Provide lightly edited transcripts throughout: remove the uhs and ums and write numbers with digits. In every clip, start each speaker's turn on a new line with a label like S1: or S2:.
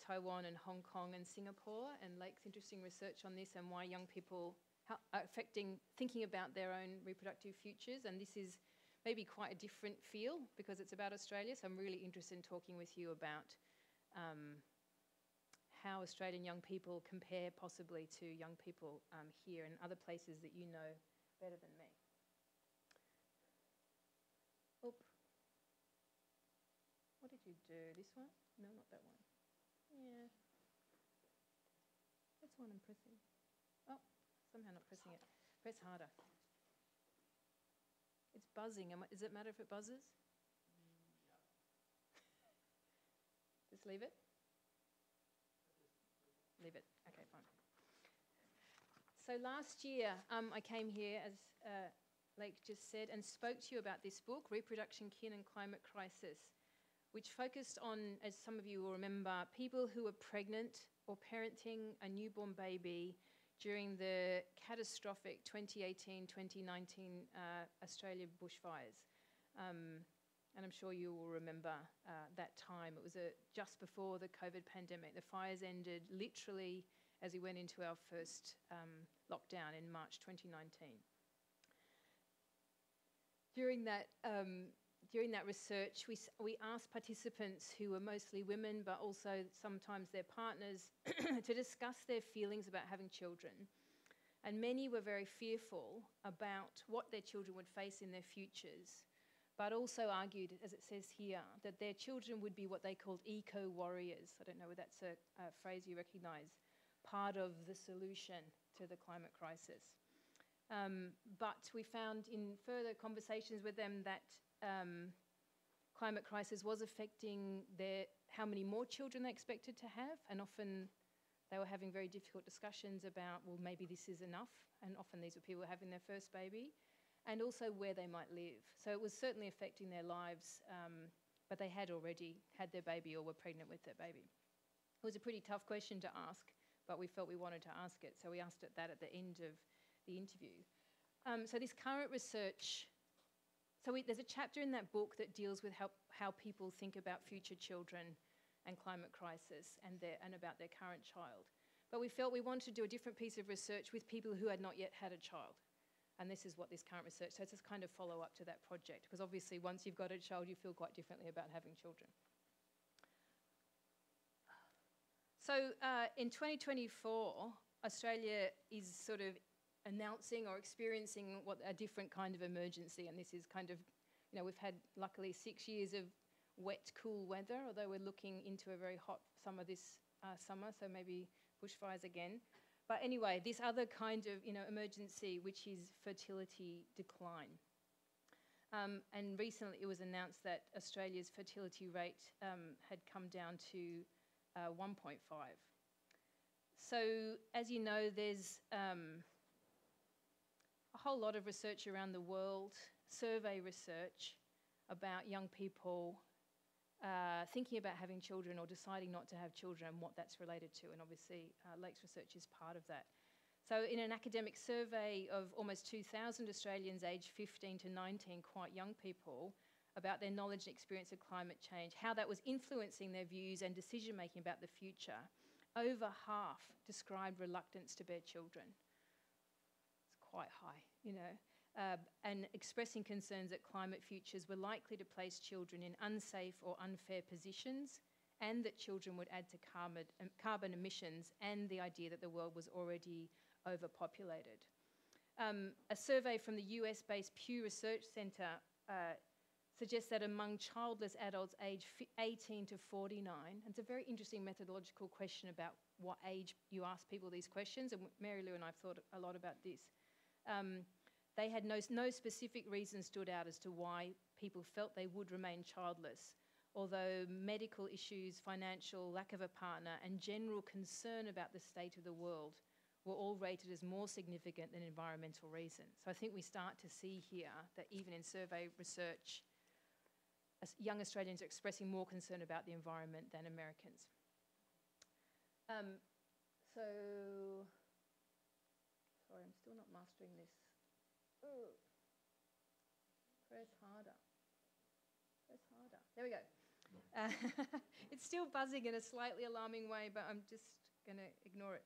S1: Taiwan and Hong Kong and Singapore, and Lake's interesting research on this and why young people are thinking about their own reproductive futures. And this is maybe quite a different feel because it's about Australia, so I'm really interested in talking with you about how Australian young people compare possibly to young people here and other places that you know better than me. Oop. What did you do? This one? No, not that one. Yeah. That's one I'm pressing. Oh, somehow not pressing it. Press harder. It's buzzing. Does it matter if it buzzes? Yeah. Just leave it? Leave it. Okay, fine. So last year I came here, as Lake just said, and spoke to you about this book, Reproduction, Kin and Climate Crisis, which focused on, as some of you will remember, people who were pregnant or parenting a newborn baby during the catastrophic 2018-2019 Australia bushfires. And I'm sure you will remember that time. It was just before the COVID pandemic. The fires ended literally as we went into our first lockdown in March 2019. During that research, we asked participants, who were mostly women, but also sometimes their partners, to discuss their feelings about having children. And many were very fearful about what their children would face in their futures, but also argued, as it says here, that their children would be what they called eco-warriors. I don't know whether that's a phrase you recognise, part of the solution to the climate crisis. But we found in further conversations with them that climate crisis was affecting how many more children they expected to have, and often they were having very difficult discussions about, well, maybe this is enough, and often these were people having their first baby, and also where they might live. So it was certainly affecting their lives, but they had already had their baby or were pregnant with their baby. It was a pretty tough question to ask, but we felt we wanted to ask it, so we asked it that at the end of the interview. So this current research, there's a chapter in that book that deals with how people think about future children and climate crisis and about their current child. But we felt we wanted to do a different piece of research with people who had not yet had a child. And this is what this current research, so it's a kind of follow-up to that project, because obviously once you've got a child, you feel quite differently about having children. So in 2024, Australia is sort of announcing or experiencing a different kind of emergency, and this is kind of, we've had luckily 6 years of wet, cool weather, although we're looking into a very hot summer this summer, so maybe bushfires again. But anyway, this other kind of emergency, which is fertility decline. And recently it was announced that Australia's fertility rate had come down to 1.5. So as you know, there's a whole lot of research around the world, survey research about young people thinking about having children or deciding not to have children and what that's related to. And obviously Lake's research is part of that. So in an academic survey of almost 2,000 Australians aged 15 to 19, quite young people, about their knowledge and experience of climate change, how that was influencing their views and decision-making about the future, over half described reluctance to bear children. It's quite high, and expressing concerns that climate futures were likely to place children in unsafe or unfair positions, and that children would add to carbon emissions, and the idea that the world was already overpopulated. A survey from the US-based Pew Research Centre suggests that among childless adults aged 18 to 49, and it's a very interesting methodological question about what age you ask people these questions, and Mary Lou and I have thought a lot about this. They had no specific reason stood out as to why people felt they would remain childless, although medical issues, financial, lack of a partner, and general concern about the state of the world were all rated as more significant than environmental reasons. So I think we start to see here that even in survey research, young Australians are expressing more concern about the environment than Americans. Sorry, I'm still not mastering this. Ooh. Press harder. Press harder. There we go. It's still buzzing in a slightly alarming way, but I'm just going to ignore it.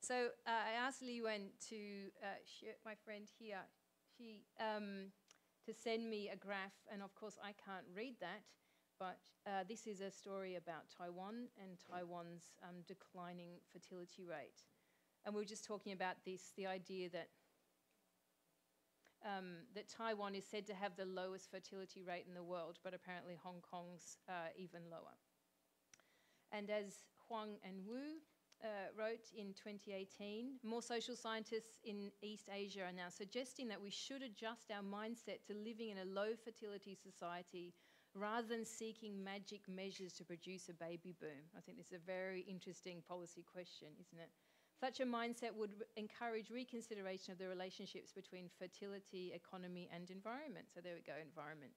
S1: So I asked Li Wen to, my friend here, to send me a graph, and of course I can't read that, but this is a story about Taiwan and Taiwan's declining fertility rate. And we were just talking about this, the idea that that Taiwan is said to have the lowest fertility rate in the world, but apparently Hong Kong's even lower. And as Huang and Wu wrote in 2018, more social scientists in East Asia are now suggesting that we should adjust our mindset to living in a low fertility society rather than seeking magic measures to produce a baby boom. I think this is a very interesting policy question, isn't it? Such a mindset would encourage reconsideration of the relationships between fertility, economy, and environment. So there we go, environment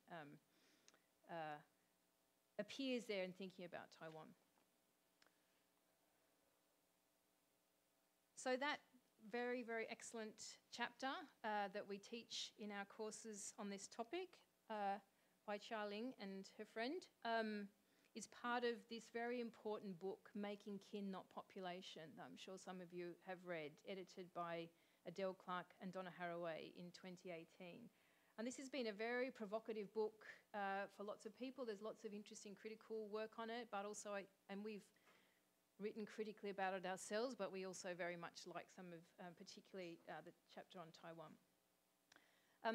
S1: appears there in thinking about Taiwan. So that very, very excellent chapter that we teach in our courses on this topic by Charling and her friend is part of this very important book, Making Kin, Not Population, that I'm sure some of you have read, edited by Adele Clark and Donna Haraway in 2018. And this has been a very provocative book for lots of people. There's lots of interesting critical work on it, but also, and we've written critically about it ourselves, but we also very much like some of, particularly the chapter on Taiwan.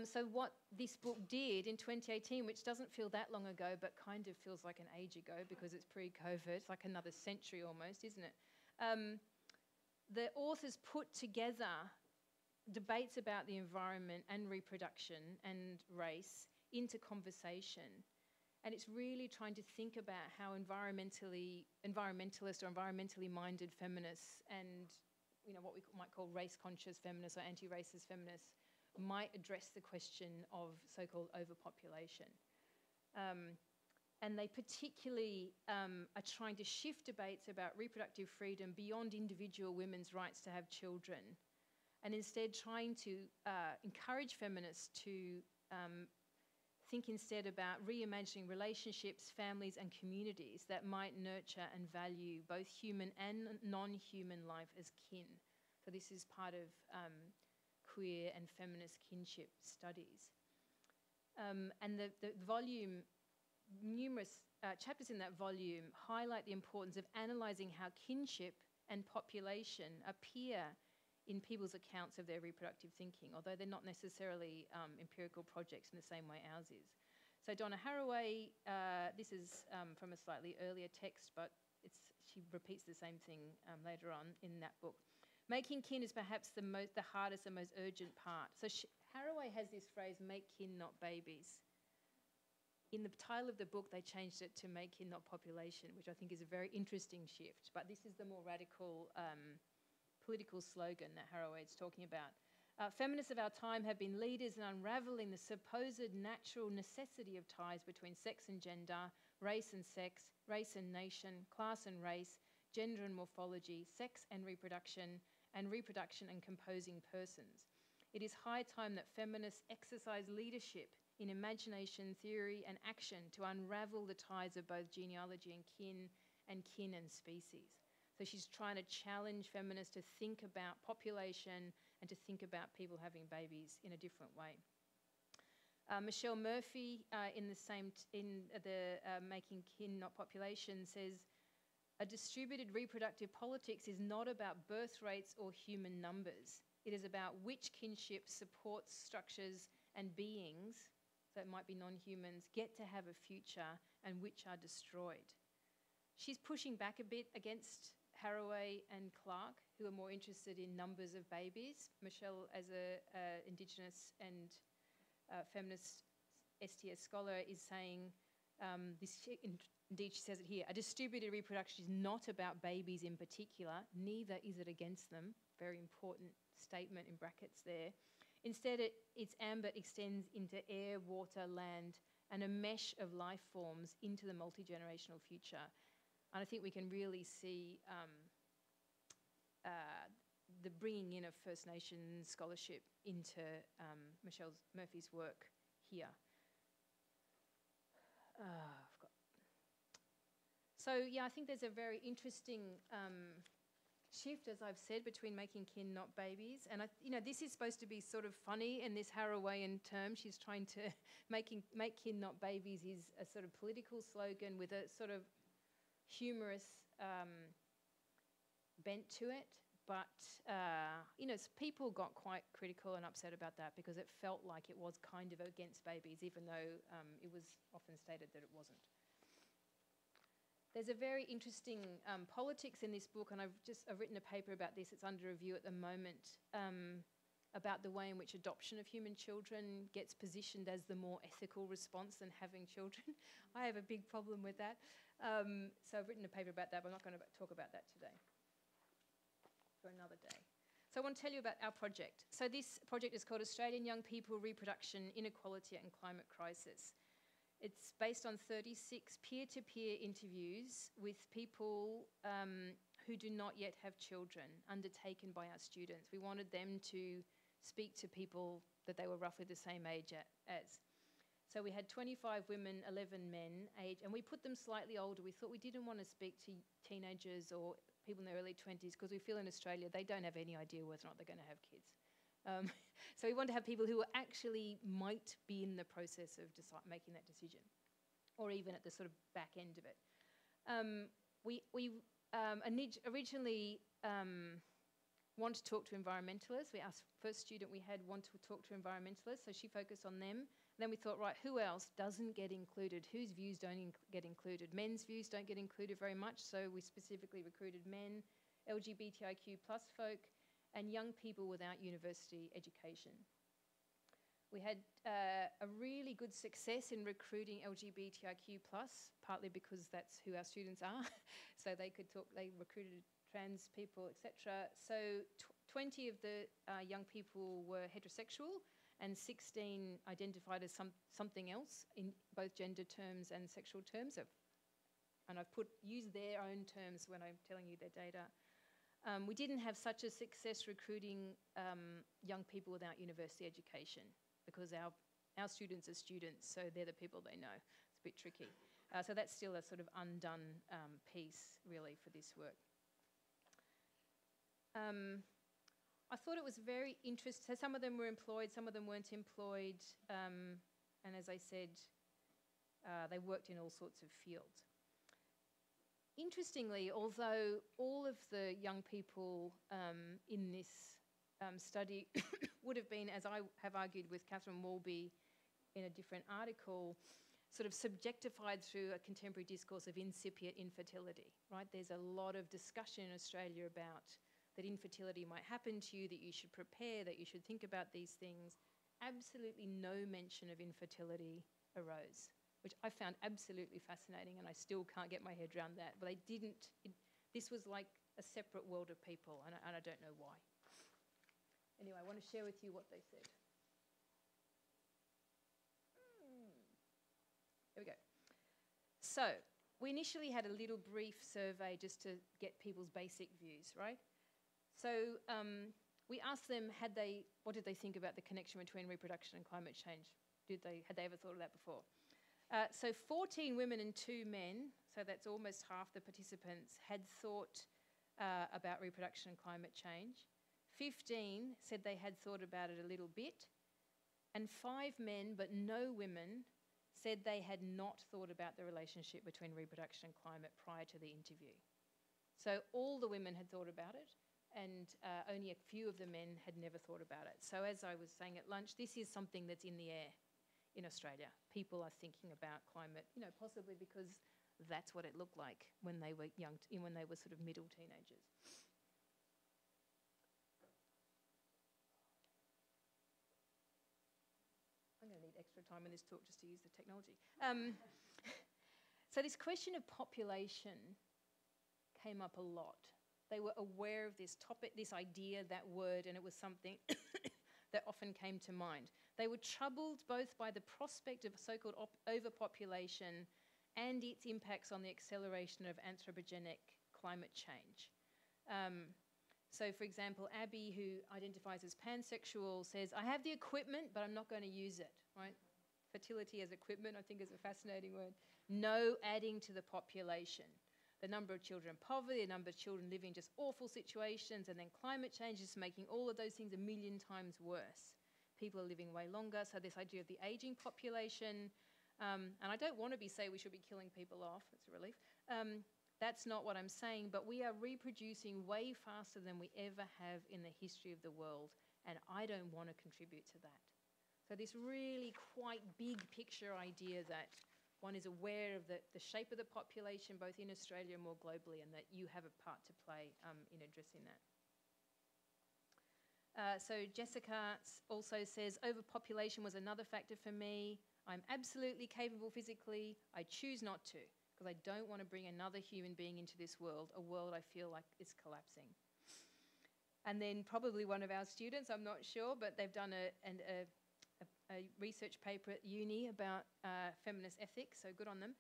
S1: So what this book did in 2018, which doesn't feel that long ago, but kind of feels like an age ago because it's pre-COVID, it's like another century almost, isn't it? The authors put together debates about the environment and reproduction and race into conversation. And it's really trying to think about how environmentalist or environmentally minded feminists and, you know, what we might call race-conscious feminists or anti-racist feminists might address the question of so-called overpopulation. And they particularly are trying to shift debates about reproductive freedom beyond individual women's rights to have children, and instead trying to encourage feminists to think instead about reimagining relationships, families, and communities that might nurture and value both human and non-human life as kin. So this is part of queer and feminist kinship studies. And the volume, numerous chapters in that volume highlight the importance of analysing how kinship and population appear in people's accounts of their reproductive thinking, although they're not necessarily empirical projects in the same way ours is. So Donna Haraway, this is from a slightly earlier text, but she repeats the same thing later on in that book. Making kin is perhaps the hardest and most urgent part. So Haraway has this phrase, make kin, not babies. In the title of the book, they changed it to make kin, not population, which I think is a very interesting shift. But this is the more radical political slogan that Haraway is talking about. Feminists of our time have been leaders in unravelling the supposed natural necessity of ties between sex and gender, race and sex, race and nation, class and race, gender and morphology, sex and reproduction and composing persons. It is high time that feminists exercise leadership in imagination, theory and action to unravel the ties of both genealogy and kin and species. So she's trying to challenge feminists to think about population and to think about people having babies in a different way. Michelle Murphy in the Making Kin, Not Population says, a distributed reproductive politics is not about birth rates or human numbers. It is about which kinship supports structures and beings, so it might be non-humans, get to have a future and which are destroyed. She's pushing back a bit against Haraway and Clark, who are more interested in numbers of babies. Michelle, as an Indigenous and feminist STS scholar, is saying this. Indeed, she says it here. A distributed reproduction is not about babies in particular, neither is it against them. Very important statement in brackets there. Instead, its ambit extends into air, water, land, and a mesh of life forms into the multi-generational future. And I think we can really see the bringing in of First Nations scholarship into Michelle Murphy's work here. So yeah, I think there's a very interesting shift, as I've said, between making kin, not babies. And this is supposed to be sort of funny in this Harawaiian term. She's trying to make kin, not babies is a sort of political slogan with a sort of humorous bent to it. But people got quite critical and upset about that because it felt like it was kind of against babies, even though it was often stated that it wasn't. There's a very interesting politics in this book, and I've written a paper about this. It's under review at the moment, about the way in which adoption of human children gets positioned as the more ethical response than having children. I have a big problem with that. So I've written a paper about that, but I'm not going to talk about that today. For another day. So I want to tell you about our project. So this project is called Australian Young People, Reproduction, Inequality and Climate Crisis. It's based on 36 peer-to-peer interviews with people who do not yet have children, undertaken by our students. We wanted them to speak to people that they were roughly the same age as. So we had 25 women, 11 men, and we put them slightly older. We thought we didn't want to speak to teenagers or people in their early 20s because we feel in Australia they don't have any idea whether or not they're going to have kids. So we want to have people who actually might be in the process of making that decision, or even at the sort of back end of it. We originally want to talk to environmentalists. Our first student we had want to talk to environmentalists, so she focused on them. Then we thought, right, who else doesn't get included? Whose views don't get included? Men's views don't get included very much, so we specifically recruited men, LGBTIQ+ folk, and young people without university education. We had a really good success in recruiting LGBTIQ+, partly because that's who our students are. So they could talk, they recruited trans people, etc. So 20 of the young people were heterosexual, and 16 identified as something else in both gender terms and sexual terms. And I've used their own terms when I'm telling you their data. We didn't have such a success recruiting young people without university education because our students are students, so they're the people they know. It's a bit tricky. So that's still a sort of undone piece, really, for this work. I thought it was very interesting. So some of them were employed, some of them weren't employed, and as I said, they worked in all sorts of fields. Interestingly, although all of the young people in this study would have been, as I have argued with Catherine Walby in a different article, sort of subjectified through a contemporary discourse of incipient infertility, right? There's a lot of discussion in Australia about that infertility might happen to you, that you should prepare, that you should think about these things. Absolutely no mention of infertility arose, which I found absolutely fascinating, and I still can't get my head around that. But this was like a separate world of people, and I don't know why. Anyway, I want to share with you what they said. Here we go. So we initially had a little brief survey just to get people's basic views, right? So we asked them, what did they think about the connection between reproduction and climate change? Had they ever thought of that before? So 14 women and 2 men, so that's almost half the participants, had thought about reproduction and climate change. 15 said they had thought about it a little bit. And 5 men, but no women, said they had not thought about the relationship between reproduction and climate prior to the interview. So all the women had thought about it, and only a few of the men had never thought about it. So as I was saying at lunch, this is something that's in the air in Australia. People are thinking about climate, possibly because that's what it looked like when they were young, when they were sort of middle teenagers. I'm going to need extra time in this talk just to use the technology. So this question of population came up a lot. They were aware of this topic, this idea, that word, and it was something that often came to mind. They were troubled both by the prospect of so-called overpopulation and its impacts on the acceleration of anthropogenic climate change. So, for example, Abby, who identifies as pansexual, says, I have the equipment, but I'm not going to use it, right? Fertility as equipment, I think, is a fascinating word. No adding to the population. the number of children in poverty, the number of children living in just awful situations, and then climate change is making all of those things a million times worse. People are living way longer, so this idea of the ageing population, and I don't want to say we should be killing people off, it's a relief. That's not what I'm saying, but we are reproducing way faster than we ever have in the history of the world, and I don't want to contribute to that. So this really quite big picture idea that one is aware of the shape of the population, both in Australia and more globally, and that you have a part to play in addressing that. So Jessica also says, overpopulation was another factor for me. I'm absolutely capable physically. I choose not to, because I don't want to bring another human being into this world, a world I feel like is collapsing. And then probably one of our students, I'm not sure, but they've done a research paper at uni about feminist ethics, so good on them.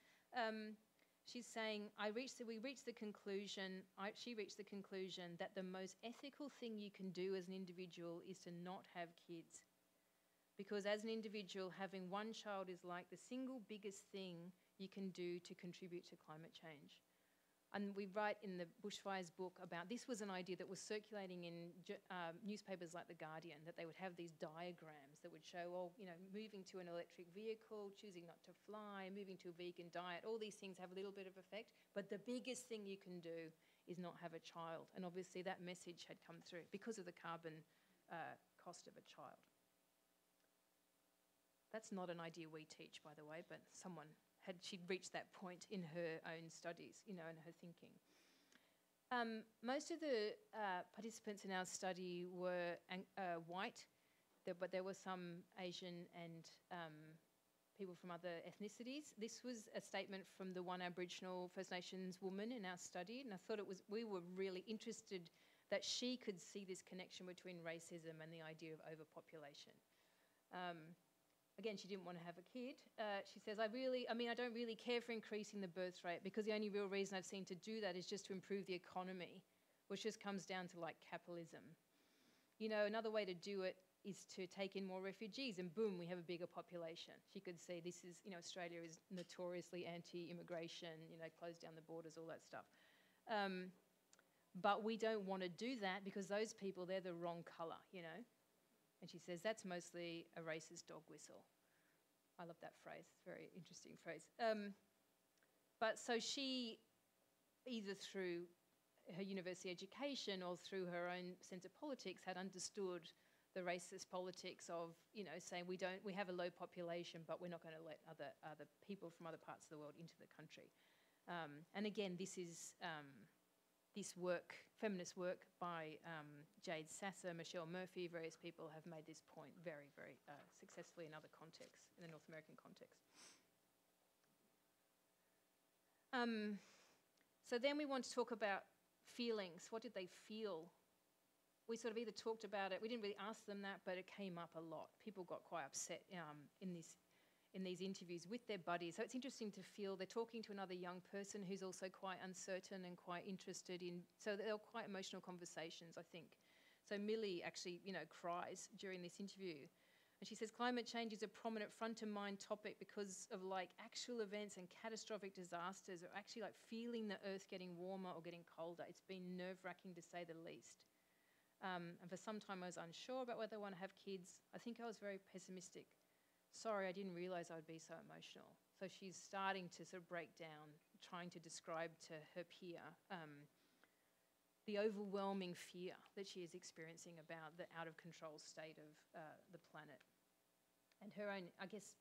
S1: She's saying, she reached the conclusion that the most ethical thing you can do as an individual is to not have kids. Because as an individual, having one child is like the single biggest thing you can do to contribute to climate change. And we write in the Bushfires book about, this was an idea that was circulating in newspapers like The Guardian, that they would have these diagrams that would show, moving to an electric vehicle, choosing not to fly, moving to a vegan diet, all these things have a little bit of effect, but the biggest thing you can do is not have a child. And obviously that message had come through because of the carbon cost of a child. That's not an idea we teach, by the way, but she'd reached that point in her own studies, in her thinking. Most of the participants in our study were white, but there were some Asian and people from other ethnicities. This was a statement from the one Aboriginal First Nations woman in our study, and I thought we were really interested that she could see this connection between racism and the idea of overpopulation. Again, she didn't want to have a kid. She says, I don't really care for increasing the birth rate because the only real reason I've seen to do that is just to improve the economy, which just comes down to like capitalism. Another way to do it is to take in more refugees and boom, we have a bigger population. She could see this is, Australia is notoriously anti-immigration, close down the borders, all that stuff. But we don't want to do that because those people, they're the wrong colour, And she says, that's mostly a racist dog whistle. I love that phrase. It's a very interesting phrase. But so she, either through her university education or through her own sense of politics, had understood the racist politics of, saying we have a low population, but we're not going to let other people from other parts of the world into the country. And again, this is this work, feminist work by Jade Sasser, Michelle Murphy, various people have made this point very, very successfully in other contexts, in the North American context. So then we want to talk about feelings. What did they feel? We sort of either talked about it, we didn't really ask them that, but it came up a lot. People got quite upset in these interviews with their buddies. So it's interesting to feel they're talking to another young person who's also quite uncertain and quite interested in, so they're quite emotional conversations, I think. So Millie actually, cries during this interview. And she says, climate change is a prominent front-of-mind topic because of actual events and catastrophic disasters, or actually feeling the earth getting warmer or getting colder. It's been nerve-wracking to say the least. And for some time I was unsure about whether I want to have kids. I think I was very pessimistic. Sorry, I didn't realise I would be so emotional. So she's starting to sort of break down, trying to describe to her peer the overwhelming fear that she is experiencing about the out-of-control state of the planet. And her own, I guess,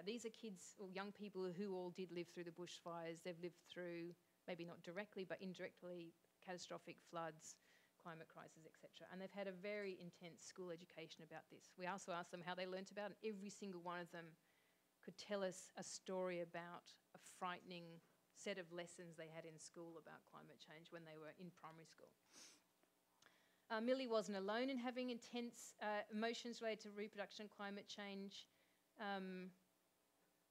S1: these are kids or young people who all did live through the bushfires. They've lived through, maybe not directly, but indirectly, catastrophic floods, climate crisis, etc. And they've had a very intense school education about this. We also asked them how they learnt about it. Every single one of them could tell us a story about a frightening set of lessons they had in school about climate change when they were in primary school. Millie wasn't alone in having intense emotions related to reproduction and climate change.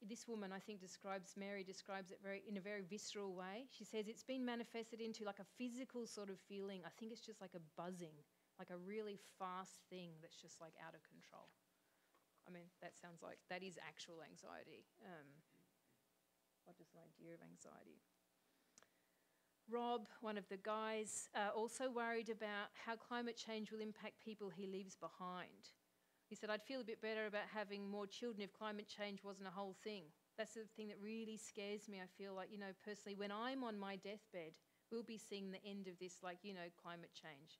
S1: This woman, I think, Mary describes it in a very visceral way. She says it's been manifested into a physical sort of feeling. I think it's just like a buzzing, like a really fast thing that's just out of control. I mean, that sounds like, that is actual anxiety. What is an idea of anxiety? Rob, one of the guys, also worried about how climate change will impact people he leaves behind. He said, I'd feel a bit better about having more children if climate change wasn't a whole thing. That's the thing that really scares me. I feel like, you know, personally, when I'm on my deathbed, we'll be seeing the end of this, like, you know, climate change.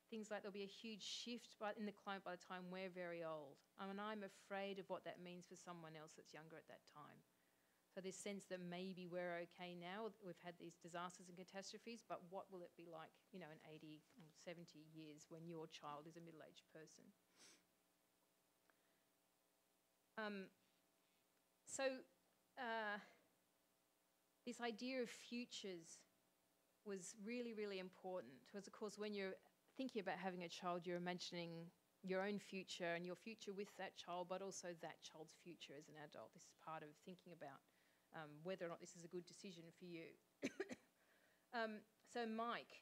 S1: Things like there'll be a huge shift in the climate by the time we're very old. And I'm afraid of what that means for someone else that's younger at that time. So this sense that maybe we're okay now, we've had these disasters and catastrophes, but what will it be like, you know, in 80 or 70 years when your child is a middle-aged person? This idea of futures was really, really important. Because, of course, when you're thinking about having a child, you're imagining your own future and your future with that child, but also that child's future as an adult. This is part of thinking about whether or not this is a good decision for you. So Mike,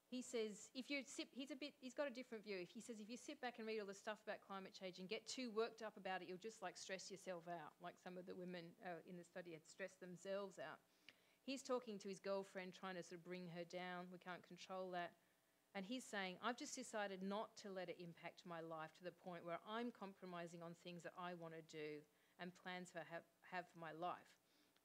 S1: he says, he's got a different view. He says, if you sit back and read all the stuff about climate change and get too worked up about it, you'll just like stress yourself out, like some of the women in the study had stressed themselves out. He's talking to his girlfriend, trying to sort of bring her down. We can't control that. And he's saying, I've just decided not to let it impact my life to the point where I'm compromising on things that I want to do and plans for have for my life.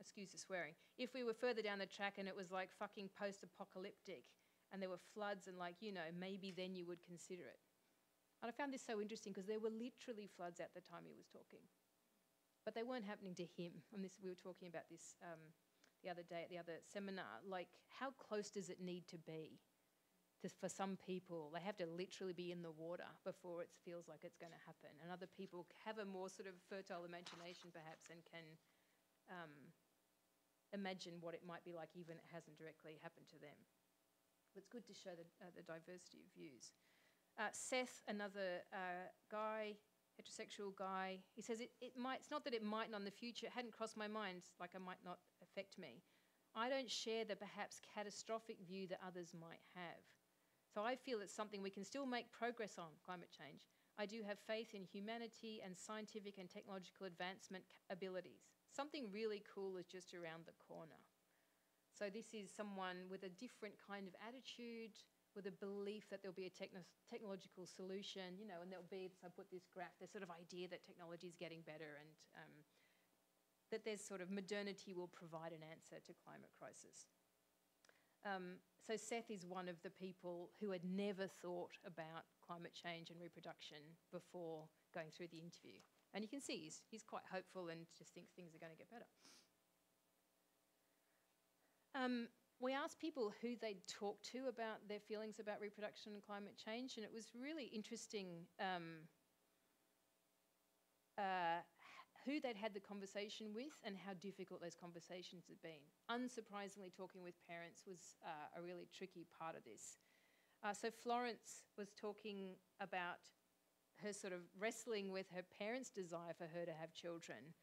S1: Excuse the swearing. If we were further down the track and it was like fucking post-apocalyptic and there were floods and like, you know, maybe then you would consider it. And I found this so interesting because there were literally floods at the time he was talking. But they weren't happening to him. And this, we were talking about this the other day at the other seminar. Like, how close does it need to be? For some people, they have to literally be in the water before it feels like it's going to happen. And other people have a more sort of fertile imagination perhaps and can imagine what it might be like even if it hasn't directly happened to them. But it's good to show the diversity of views. Seth, another guy, heterosexual guy, he says it's not that it might not in the future, it hadn't crossed my mind, like it might not affect me. I don't share the perhaps catastrophic view that others might have. So I feel it's something we can still make progress on, climate change. I do have faith in humanity and scientific and technological advancement abilities. Something really cool is just around the corner. So this is someone with a different kind of attitude, with a belief that there'll be a technological solution, you know, and there'll be, so I put this graph, this sort of idea that technology is getting better and that there's sort of modernity will provide an answer to climate crisis. So Seth is one of the people who had never thought about climate change and reproduction before going through the interview. And you can see he's quite hopeful and just thinks things are going to get better. We asked people who they'd talk to about their feelings about reproduction and climate change, and it was really interesting who they'd had the conversation with and how difficult those conversations had been. Unsurprisingly, talking with parents was a really tricky part of this. So Florence was talking about her sort of wrestling with her parents' desire for her to have children.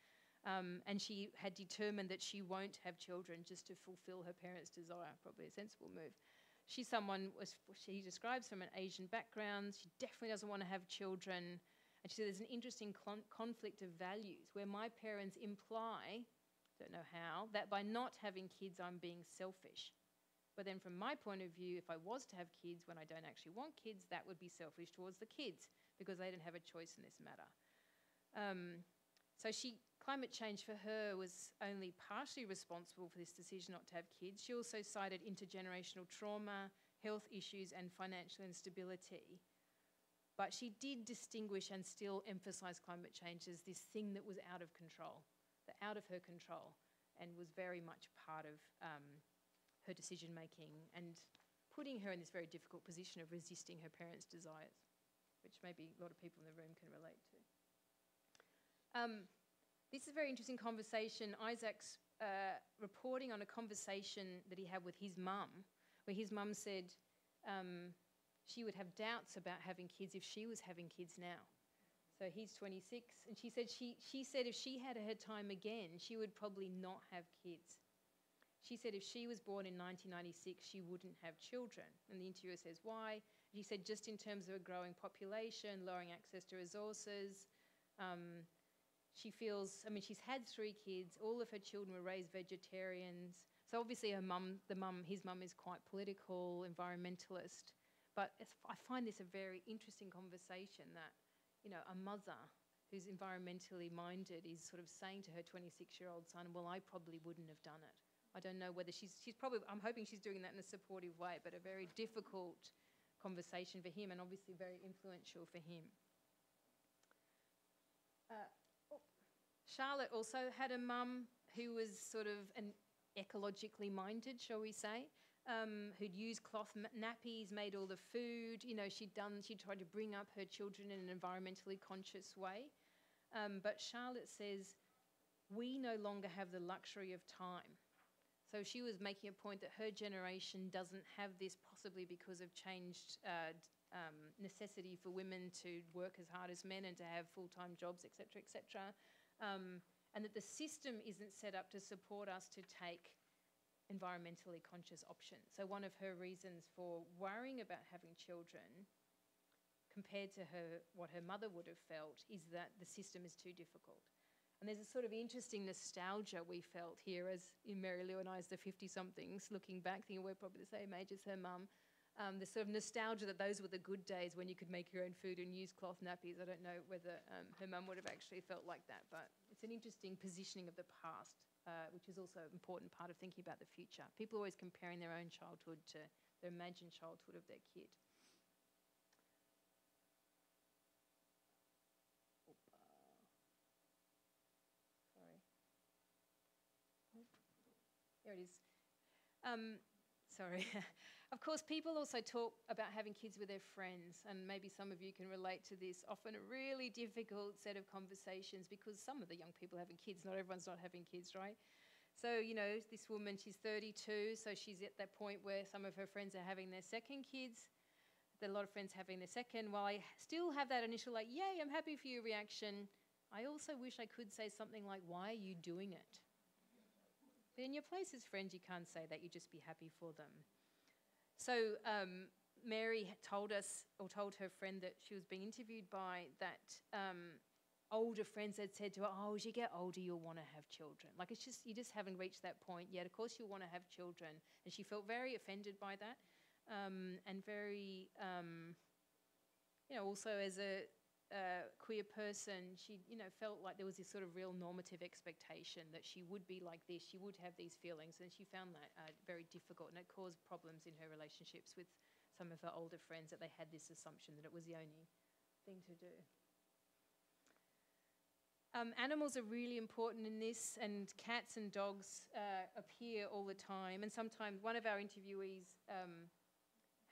S1: And she had determined that she won't have children just to fulfill her parents' desire, probably a sensible move. She's someone, she describes from an Asian background. She definitely doesn't want to have children. And she said there's an interesting conflict of values where my parents imply, don't know how, that by not having kids I'm being selfish. But then from my point of view, if I was to have kids when I don't actually want kids, that would be selfish towards the kids because they didn't have a choice in this matter. So climate change for her was only partially responsible for this decision not to have kids. She also cited intergenerational trauma, health issues, and financial instability. But she did distinguish and still emphasise climate change as this thing that was out of control, out of her control, and was very much part of her decision-making and putting her in this very difficult position of resisting her parents' desires, which maybe a lot of people in the room can relate to. This is a very interesting conversation. Isaac's reporting on a conversation that he had with his mum, where his mum said she would have doubts about having kids if she was having kids now. So he's 26, and she said if she had her time again, she would probably not have kids. She said if she was born in 1996, she wouldn't have children. And the interviewer says, why? She said just in terms of a growing population, lowering access to resources. She feels, I mean, she's had 3 kids. All of her children were raised vegetarians. So obviously his mum is quite political, environmentalist. But I find this a very interesting conversation that, you know, a mother who's environmentally minded is sort of saying to her 26-year-old son, well, I probably wouldn't have done it. I don't know whether she's probably, I'm hoping she's doing that in a supportive way, but a very difficult conversation for him and obviously very influential for him. Charlotte also had a mum who was sort of an ecologically minded, shall we say, who'd used cloth nappies, made all the food. You know, she tried to bring up her children in an environmentally conscious way. But Charlotte says, we no longer have the luxury of time. So she was making a point that her generation doesn't have this, possibly because of changed necessity for women to work as hard as men and to have full-time jobs, etc., etc. And that the system isn't set up to support us to take environmentally conscious options. So one of her reasons for worrying about having children, compared to what her mother would have felt, is that the system is too difficult. And there's a sort of interesting nostalgia we felt here as in Mary Lou and I as the 50-somethings, looking back, thinking we're probably the same age as her mum. The sort of nostalgia that those were the good days when you could make your own food and use cloth nappies. I don't know whether her mum would have actually felt like that, but it's an interesting positioning of the past, which is also an important part of thinking about the future. People are always comparing their own childhood to their imagined childhood of their kid. There it is. Sorry. Of course, people also talk about having kids with their friends, and maybe some of you can relate to this. Often a really difficult set of conversations because some of the young people having kids, not everyone's not having kids, right? So, you know, this woman, she's 32, so she's at that point where some of her friends are having their second kids. There are a lot of friends having their second. While I still have that initial, like, yay, I'm happy for you reaction, I also wish I could say something like, why are you doing it? But in your place as friends, you can't say that. You just be happy for them. So Mary told her friend that she was being interviewed by that older friends had said to her, oh, as you get older, you'll want to have children. Like, it's just, you just haven't reached that point yet. Of course you'll want to have children. And she felt very offended by that and very, you know, also as a queer person, she, you know, felt like there was this sort of real normative expectation that she would be like this, she would have these feelings, and she found that very difficult, and it caused problems in her relationships with some of her older friends, that they had this assumption that it was the only thing to do. Animals are really important in this, and cats and dogs appear all the time, and sometimes one of our interviewees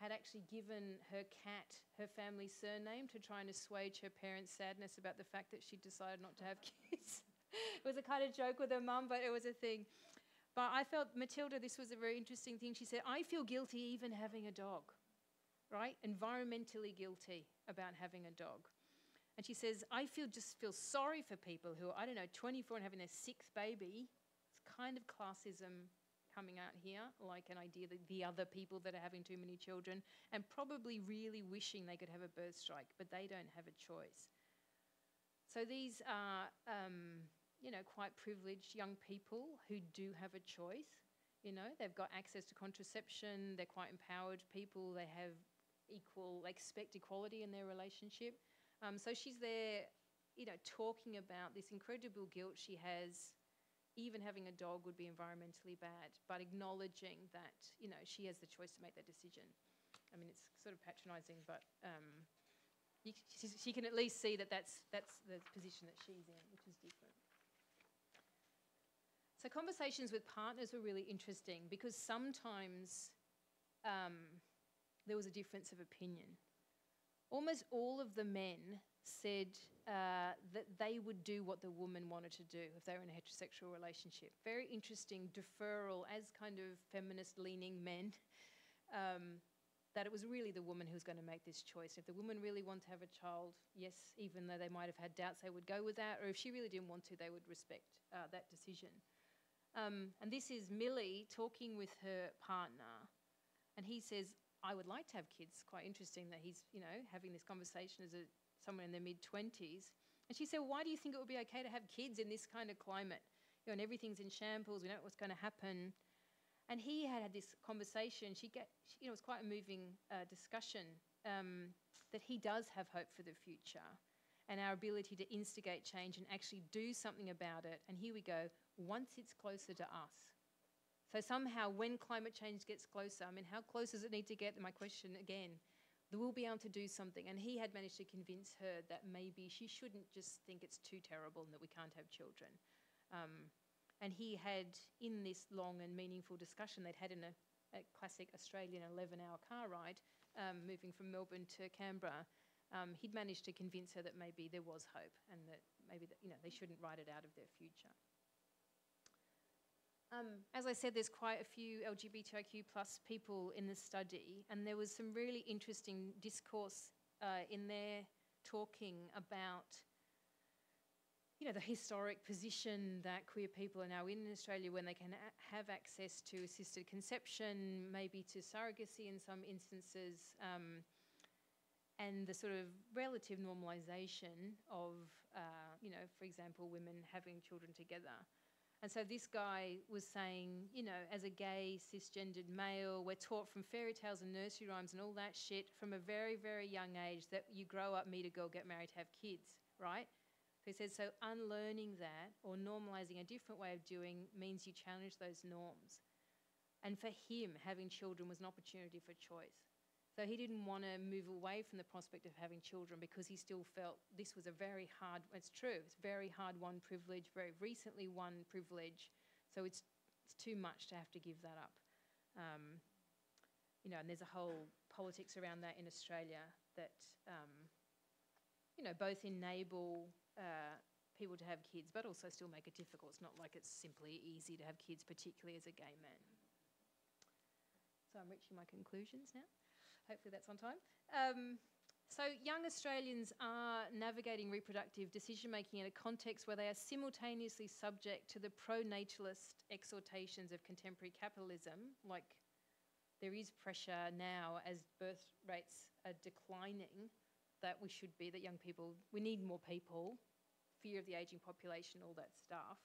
S1: had actually given her cat her family surname to try and assuage her parents' sadness about the fact that she decided not to have kids. It was a kind of joke with her mum, but it was a thing. But I felt, Matilda, this was a very interesting thing. She said, I feel guilty even having a dog, right? Environmentally guilty about having a dog. And she says, I just feel sorry for people who are, I don't know, 24 and having their 6th baby. It's kind of classism coming out here, like an idea that the other people that are having too many children, and probably really wishing they could have a birth strike, but they don't have a choice. So these are, you know, quite privileged young people who do have a choice. You know, they've got access to contraception, they're quite empowered people, they have they expect equality in their relationship. So she's there, you know, talking about this incredible guilt she has. Even having a dog would be environmentally bad, but acknowledging that, you know, she has the choice to make that decision. I mean, it's sort of patronising, but she can at least see that that's the position that she's in, which is different. So conversations with partners were really interesting because sometimes there was a difference of opinion. Almost all of the men said that they would do what the woman wanted to do if they were in a heterosexual relationship. Very interesting deferral as kind of feminist-leaning men, that it was really the woman who was going to make this choice. If the woman really wanted to have a child, yes, even though they might have had doubts, they would go with that, or if she really didn't want to, they would respect that decision. And this is Millie talking with her partner, and he says, I would like to have kids. Quite interesting that he's, you know, having this conversation as someone in their mid-20s. And she said, why do you think it would be okay to have kids in this kind of climate? You know, and everything's in shambles, we don't know what's going to happen. And he had this conversation. It was quite a moving discussion, that he does have hope for the future and our ability to instigate change and actually do something about it. And here we go, once it's closer to us. So somehow when climate change gets closer, I mean, how close does it need to get? My question again, we'll be able to do something. And he had managed to convince her that maybe she shouldn't just think it's too terrible and that we can't have children. And he had, in this long and meaningful discussion they'd had in a classic Australian 11-hour car ride, moving from Melbourne to Canberra, he'd managed to convince her that maybe there was hope and that maybe they shouldn't write it out of their future. As I said, there's quite a few LGBTIQ plus people in the study, and there was some really interesting discourse in there talking about the historic position that queer people are now in Australia when they can have access to assisted conception, maybe to surrogacy in some instances, and the sort of relative normalisation of, for example, women having children together. And so this guy was saying, as a gay, cisgendered male, we're taught from fairy tales and nursery rhymes and all that shit from a very, very young age that you grow up, meet a girl, get married, have kids, right? So he says, so unlearning that or normalising a different way of doing means you challenge those norms. And for him, having children was an opportunity for choice. So he didn't want to move away from the prospect of having children because he still felt this was a very hard, it's true, it's very hard won privilege, very recently won privilege. So it's too much to have to give that up. And there's a whole politics around that in Australia that, both enable people to have kids, but also still make it difficult. It's not like it's simply easy to have kids, particularly as a gay man. So I'm reaching my conclusions now. Hopefully that's on time. So young Australians are navigating reproductive decision-making in a context where they are simultaneously subject to the pro-natalist exhortations of contemporary capitalism, like there is pressure now as birth rates are declining that young people, we need more people, fear of the ageing population, all that stuff.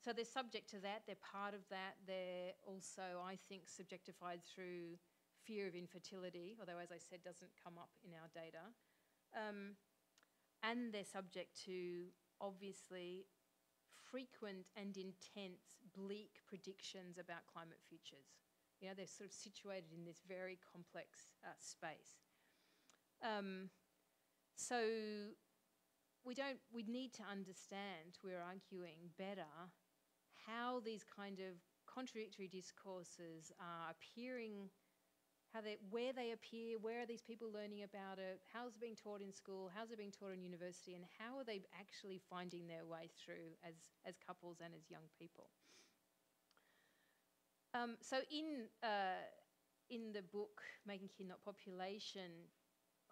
S1: So they're subject to that, they're part of that, they're also, I think, subjectified through fear of infertility, although, as I said, doesn't come up in our data. And they're subject to, obviously, frequent and intense, bleak predictions about climate futures. They're sort of situated in this very complex space. So we need to understand, we're arguing better, how these kind of contradictory discourses are appearing, where they appear, where are these people learning about it, how's it being taught in school, how's it being taught in university, and how are they actually finding their way through as couples and as young people. So in the book, Making Kin Not Population,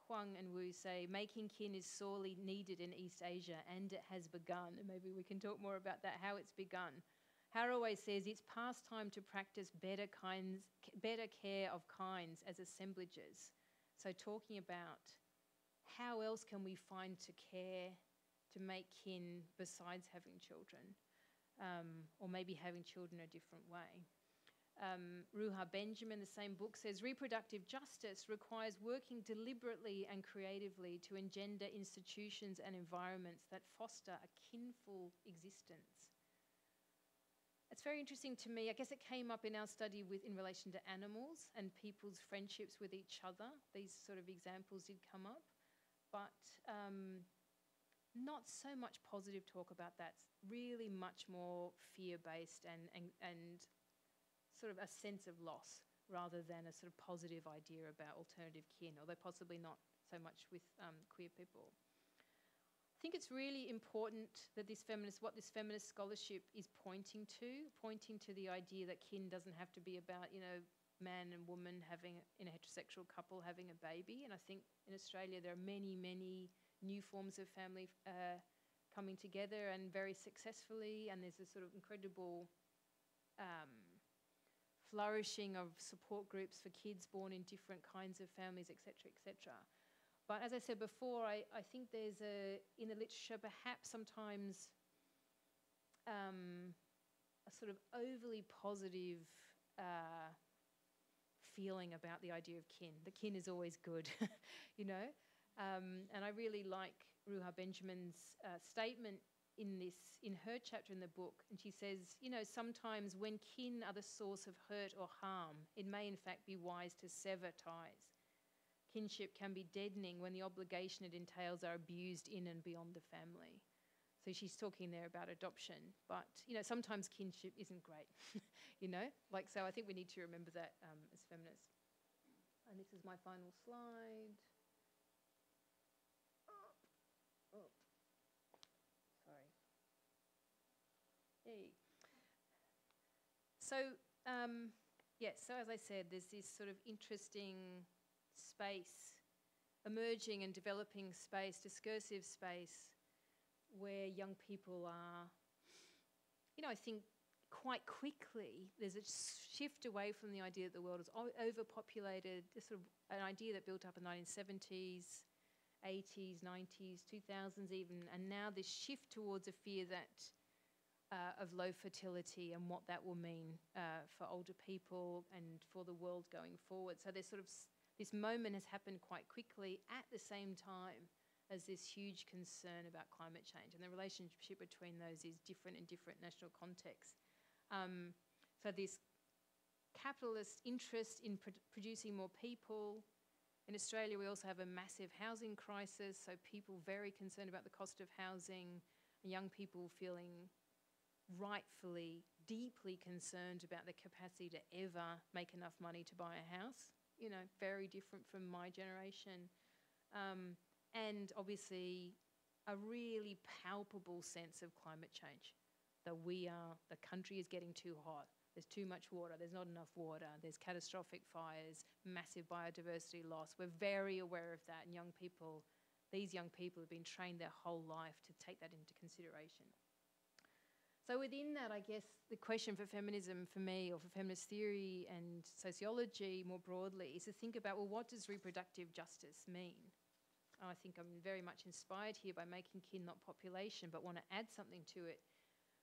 S1: Huang and Wu say, making kin is sorely needed in East Asia and it has begun. And maybe we can talk more about that, how it's begun. Haraway says it's past time to practice better care of kinds as assemblages. So talking about how else can we find to care, to make kin besides having children, or maybe having children a different way. Ruha Benjamin, the same book, says reproductive justice requires working deliberately and creatively to engender institutions and environments that foster a kinful existence. It's very interesting to me. I guess it came up in our study in relation to animals and people's friendships with each other. These sort of examples did come up, but not so much positive talk about that. It's really much more fear-based and sort of a sense of loss rather than a sort of positive idea about alternative kin, although possibly not so much with queer people. I think it's really important that what this feminist scholarship is pointing to the idea that kin doesn't have to be about, man and woman in a heterosexual couple having a baby. And I think in Australia there are many, many new forms of family coming together and very successfully, and there's a sort of incredible flourishing of support groups for kids born in different kinds of families, etc., etc. But as I said before, I think there's in the literature perhaps sometimes a sort of overly positive feeling about the idea of kin. The kin is always good, you know. And I really like Ruha Benjamin's statement in her chapter in the book, and she says, you know, sometimes when kin are the source of hurt or harm, it may in fact be wise to sever ties. Kinship can be deadening when the obligation it entails are abused in and beyond the family. So she's talking there about adoption, but, you know, sometimes kinship isn't great, you know? Like, so I think we need to remember that as feminists. And this is my final slide. Oh. Sorry. Hey. So, so as I said, there's this sort of interesting space, emerging and developing space, discursive space, where young people are, you know, I think quite quickly there's a shift away from the idea that the world is overpopulated, this sort of an idea that built up in the 1970s, 80s, 90s, 2000s even, and now this shift towards a fear that of low fertility and what that will mean for older people and for the world going forward. So there's sort of this moment has happened quite quickly at the same time as this huge concern about climate change, and the relationship between those is different in different national contexts. So this capitalist interest in producing more people. In Australia, we also have a massive housing crisis, so people very concerned about the cost of housing, and young people feeling rightfully deeply concerned about the capacity to ever make enough money to buy a house. You know, very different from my generation. And obviously a really palpable sense of climate change, that the country is getting too hot, there's too much water, there's not enough water, there's catastrophic fires, massive biodiversity loss. We're very aware of that, and these young people have been trained their whole life to take that into consideration. So within that, I guess the question for feminism for me, or for feminist theory and sociology more broadly, is to think about, well, what does reproductive justice mean? I think I'm very much inspired here by making kin not population, but want to add something to it,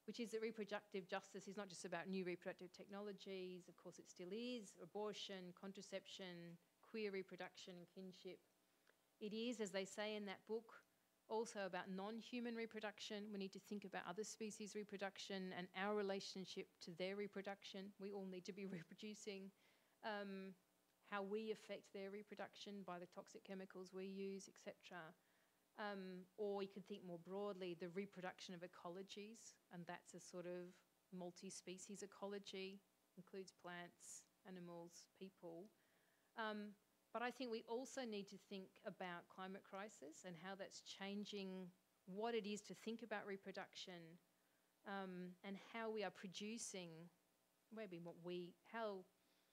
S1: which is that reproductive justice is not just about new reproductive technologies. Of course, it still is. Abortion, contraception, queer reproduction and kinship. It is, as they say in that book, also about non-human reproduction. We need to think about other species' reproduction and our relationship to their reproduction. We all need to be reproducing. How we affect their reproduction by the toxic chemicals we use, etc. Or you could think more broadly, the reproduction of ecologies, and that's a sort of multi-species ecology, includes plants, animals, people. But I think we also need to think about climate crisis and how that's changing what it is to think about reproduction, and how we are producing, how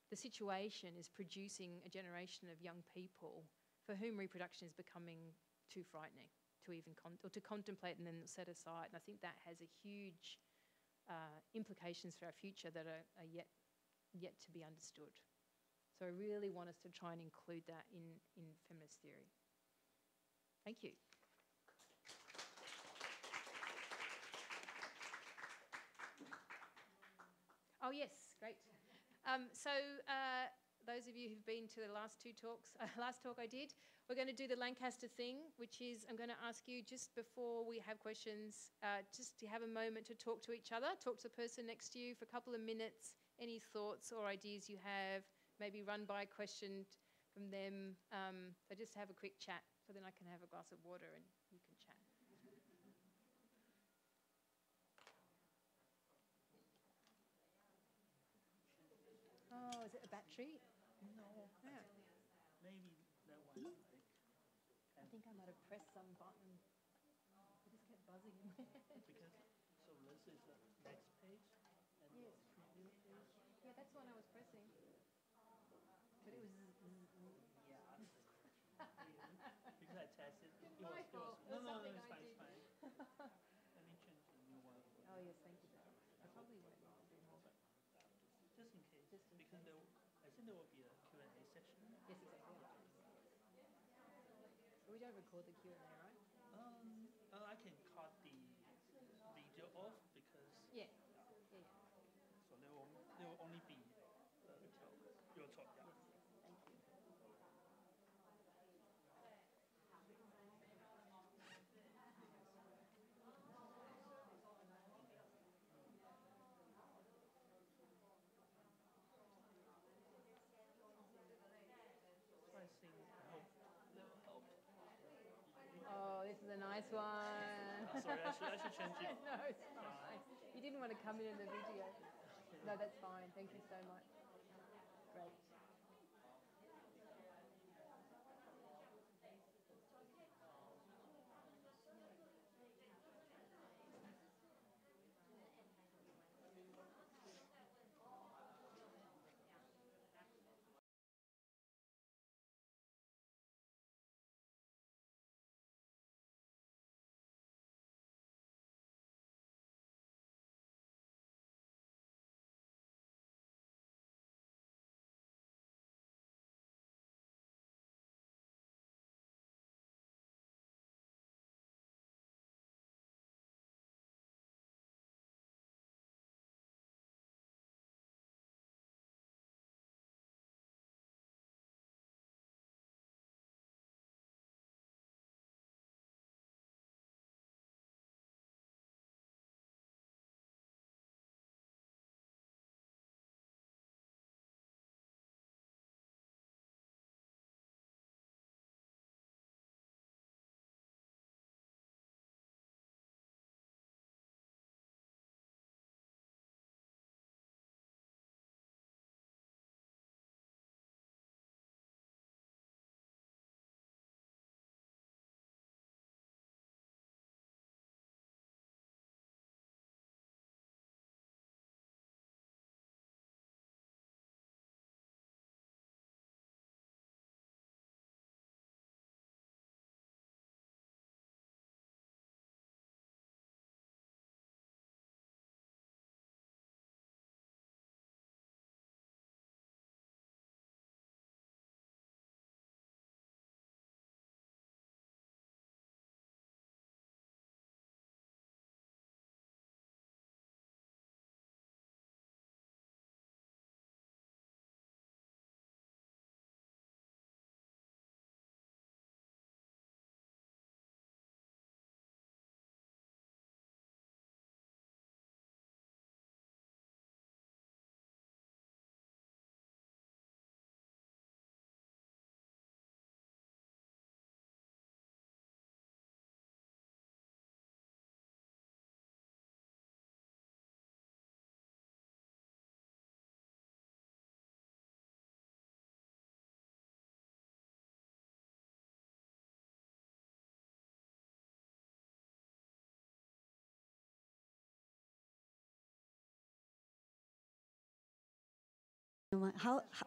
S1: the situation is producing a generation of young people for whom reproduction is becoming too frightening to even to contemplate and then set aside. And I think that has a huge implications for our future that are yet to be understood. So I really want us to try and include that in feminist theory. Thank you. Oh yes, great. So those of you who've been to the last two talks, last talk I did, we're going to do the Lancaster thing, which is I'm going to ask you just before we have questions, just to have a moment to talk to each other, talk to the person next to you for a couple of minutes, any thoughts or ideas you have, maybe run by a question from them. So just have a quick chat, so then I can have a glass of water and you can chat. Oh, is it a battery?
S2: No.
S1: Yeah.
S2: Maybe that one.
S1: I think I might have pressed some button. It just kept buzzing in there.
S2: Because, so this is the next page and
S1: Yes.
S2: the previous page.
S1: Yeah, that's the one I was pressing. But it was...
S2: Yeah. Because I tested.
S1: It's my fault.
S2: No,
S1: It was something
S2: it's
S1: I
S2: fine,
S1: did.
S2: it's fine. Let me change a new one.
S1: Oh, yes, thank you. I probably won't need to do more.
S2: Just in case.
S1: Just in
S2: because
S1: case.
S2: I think there will be a Q&A section.
S1: Yes, exactly. So we don't record the Q&A, right?
S2: I can cut the video off because
S1: Yeah. Nice one.
S2: Sorry, I should change it.
S1: No, it's fine. You didn't want to come in the video. No, that's fine. Thank you so much. Great.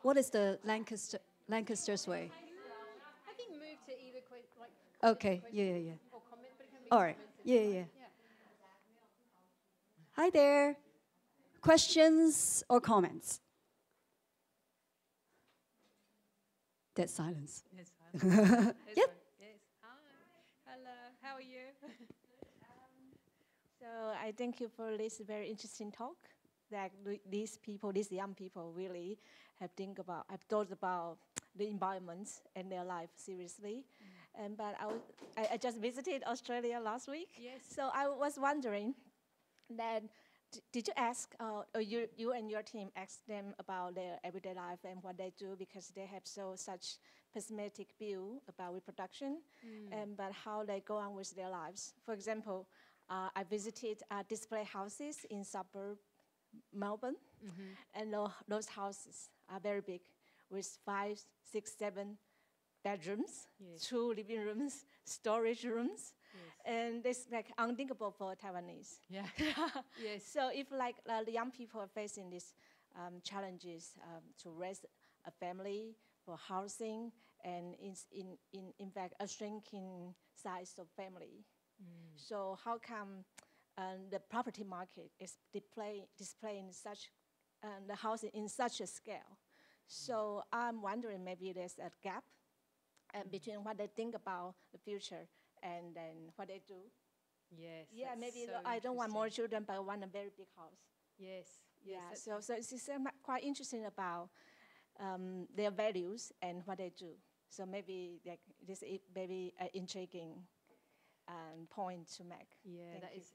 S3: What is the Lancaster's way?
S1: I think move to either like.
S3: Okay, yeah.
S1: Or comment, but it can be
S3: All right,
S1: comments.
S3: yeah. Hi there. Questions or comments? Dead silence.
S1: Yes.
S3: Yep.
S1: Yes. Hi. Hello. How are you?
S4: So I thank you for this very interesting talk. That these people, these young people, really have thought about the environment and their life seriously. But I just visited Australia last week.
S1: Yes.
S4: So I was wondering that did you ask, or you and your team asked them about their everyday life and what they do, because they have such pessimistic view about reproduction, but how they go on with their lives. For example, I visited display houses in suburb Melbourne, and those houses are very big, with 5, 6, 7 bedrooms, 2 living rooms, storage rooms, and it's like unthinkable for Taiwanese.
S1: Yeah. Yes.
S4: So if the young people are facing these challenges to raise a family, for housing, and in fact a shrinking size of family. So how come the property market is displaying such the housing in such a scale? So I'm wondering, maybe there's a gap between what they think about the future and then what they do.
S1: Yes.
S4: Yeah, maybe
S1: so
S4: I don't want more children, but I want a very big house.
S1: Yes.
S4: Yeah. So it's quite interesting about their values and what they do. So maybe this is maybe an intriguing point to make.
S1: Yeah, it's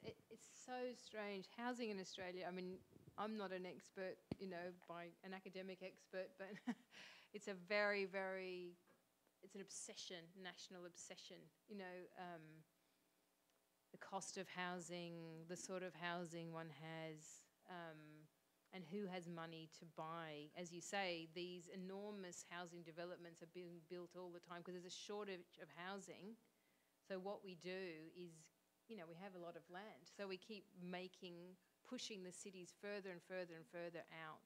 S1: so strange. Housing in Australia, I mean, I'm not an expert, by an academic expert, but it's a very, very, it's an obsession, national obsession. the cost of housing, the sort of housing one has, and who has money to buy. As you say, these enormous housing developments are being built all the time because there's a shortage of housing. So what we do is, you know, we have a lot of land. So we keep pushing the cities further and further and further out.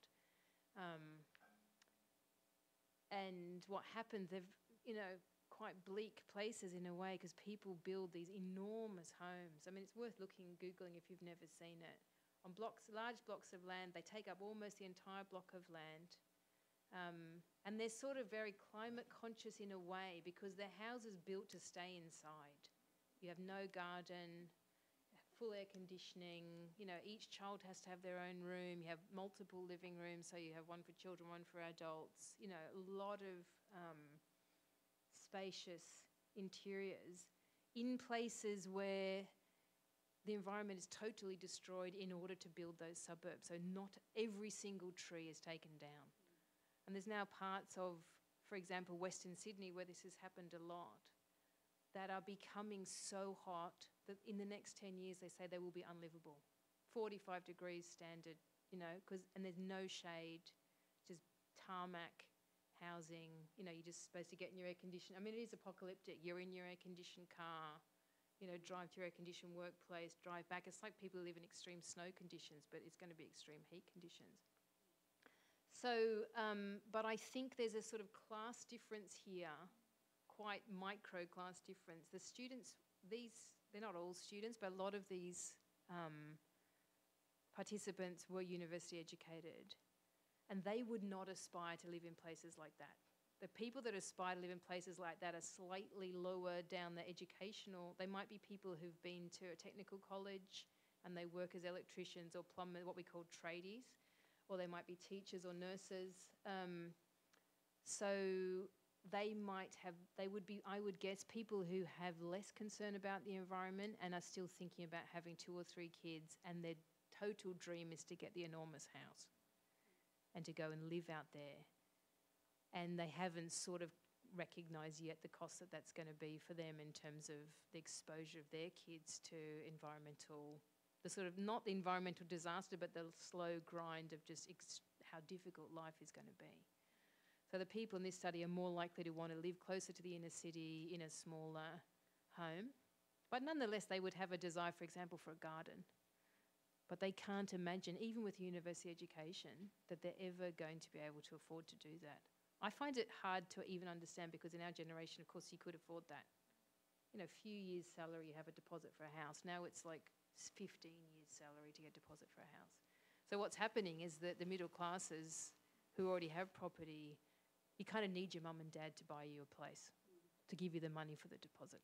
S1: And what happens, they've, you know, quite bleak places in a way because people build these enormous homes. I mean, it's worth Googling if you've never seen it. On large blocks of land, they take up almost the entire block of land. And they're sort of very climate conscious in a way because their house is built to stay inside. You have no garden, full air conditioning, you know, each child has to have their own room. You have multiple living rooms, so you have one for children, one for adults. You know, a lot of spacious interiors in places where the environment is totally destroyed in order to build those suburbs. So not every single tree is taken down. And there's now parts of, for example, Western Sydney, where this has happened a lot, that are becoming so hot that in the next 10 years, they say they will be unlivable. 45 degrees standard, you know, and there's no shade, just tarmac housing. You know, you're just supposed to get in your air conditioning. I mean, it is apocalyptic. You're in your air-conditioned car, you know, drive to your air-conditioned workplace, drive back. It's like people who live in extreme snow conditions, but it's going to be extreme heat conditions. So, but I think there's a sort of class difference here, quite micro class difference. The students, they're not all students, but a lot of these participants were university educated, and they would not aspire to live in places like that. The people that aspire to live in places like that are slightly lower down the educational. They might be people who've been to a technical college and they work as electricians or plumbers, what we call tradies, or they might be teachers or nurses. So they would be, I would guess, people who have less concern about the environment and are still thinking about having 2 or 3 kids, and their total dream is to get the enormous house and to go and live out there. And they haven't sort of recognised yet the cost that that's going to be for them in terms of the exposure of their kids to environmental, the sort of, not the environmental disaster, but the slow grind of just how difficult life is going to be. So the people in this study are more likely to want to live closer to the inner city in a smaller home. But nonetheless, they would have a desire, for example, for a garden. But they can't imagine, even with university education, that they're ever going to be able to afford to do that. I find it hard to even understand because in our generation, of course, you could afford that. You know, a few years' salary, you have a deposit for a house. Now it's like 15 years' salary to get a deposit for a house. So what's happening is that the middle classes who already have property, you kind of need your mum and dad to buy you a place, to give you the money for the deposit.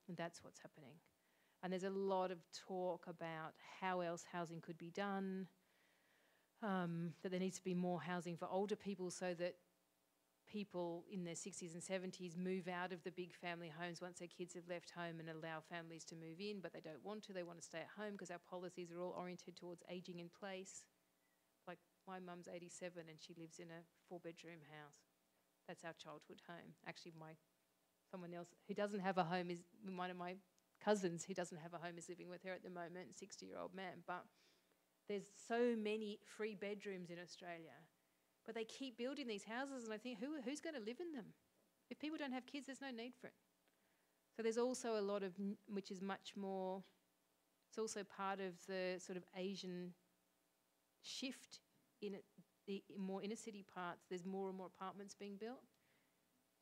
S1: And that's what's happening. And there's a lot of talk about how else housing could be done, that there needs to be more housing for older people so that people in their 60s and 70s move out of the big family homes once their kids have left home and allow families to move in, but they don't want to. They want to stay at home because our policies are all oriented towards ageing in place. Like my mum's 87 and she lives in a 4-bedroom house. That's our childhood home. Actually, someone else who doesn't have a home is one of my cousins who doesn't have a home is living with her at the moment, 60-year-old man. But there's so many free bedrooms in Australia. But they keep building these houses, and I think, who's going to live in them? If people don't have kids, there's no need for it. So there's also a lot of, which is much more, it's also part of the sort of Asian shift in the more inner city parts. There's more and more apartments being built,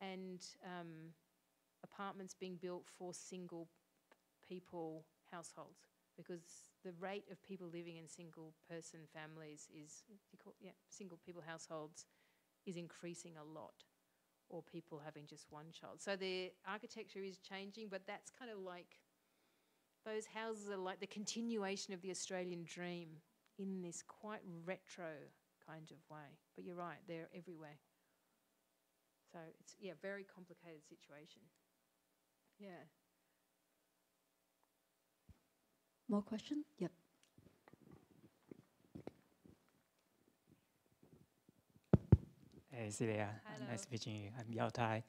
S1: and apartments being built for single people households, because the rate of people living in single person families is, single people households is increasing a lot, or people having just one child. So the architecture is changing, but that's kind of like, those houses are like the continuation of the Australian dream in this quite retro kind of way. But you're right, they're everywhere. So it's, very complicated situation. Yeah.
S3: More question? Yep.
S5: Hey, Celia.
S1: Hello.
S5: Nice meeting you. I'm Yao Tai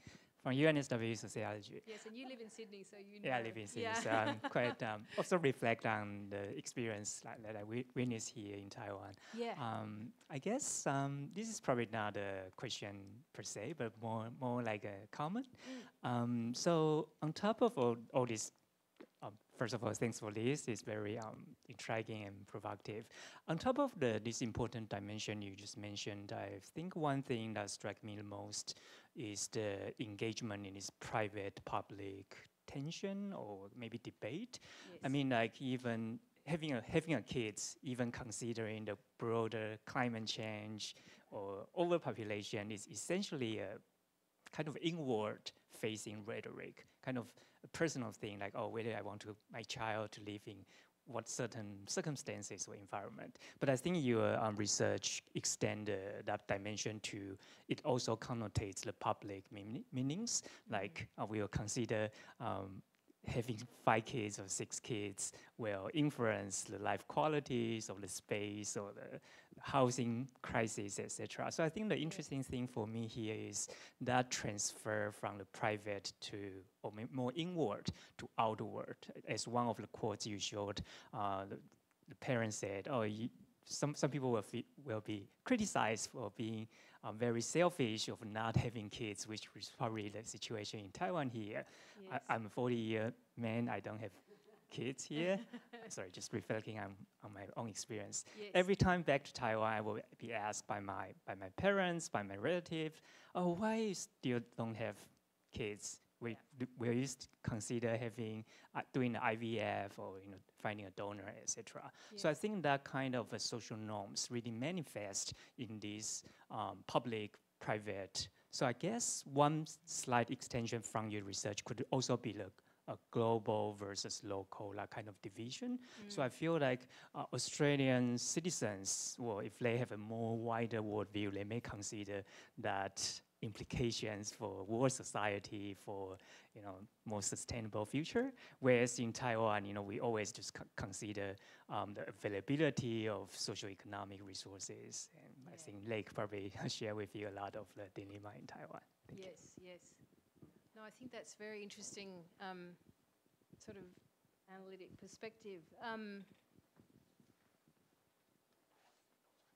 S5: from UNSW Sociology.
S1: Yes, and you live in Sydney, so you know.
S5: Yeah, I live in Sydney,
S1: Yeah.
S5: so I'm quite also reflect on the experience that I witnessed here in Taiwan.
S1: Yeah.
S5: I guess this is probably not a question per se, but more like a comment. So on top of all this, first of all, thanks for this. It's very intriguing and provocative. On top of this important dimension you just mentioned, I think one thing that struck me the most is the engagement in this private-public tension or maybe debate.
S1: Yes.
S5: I mean, like even having a kids, even considering the broader climate change or overpopulation, is essentially a kind of inward-facing rhetoric, kind of a personal thing, like, oh, whether I want my child to live in what certain circumstances or environment. But I think your research extend that dimension to, it also connotates the public meanings, like we will consider having 5 kids or 6 kids will influence the life qualities of the space or the housing crisis, etc. So I think the interesting thing for me here is that transfer from the private to, or more inward to outward. As one of the quotes you showed, the parents said, oh, some people will be criticized for being very selfish of not having kids, which is probably the situation in Taiwan here.
S1: Yes.
S5: I'm a 40-year man, I don't have kids here. Sorry, just reflecting on my own experience.
S1: Yes.
S5: Every time back to Taiwan, I will be asked by my parents, by my relatives, oh, why you still don't have kids? Will you consider having doing the IVF or finding a donor, etc.
S1: Yes.
S5: So I think that kind of social norms really manifest in this public-private. So I guess one slight extension from your research could also be a global versus local kind of division. So I feel like Australian citizens, well, if they have a more wider worldview, they may consider that implications for world society, for more sustainable future. Whereas in Taiwan, we always just consider the availability of socioeconomic resources. And I think Lake probably share with you a lot of the dilemma in Taiwan. Thank you.
S1: Yes. No, I think that's very interesting, sort of analytic perspective.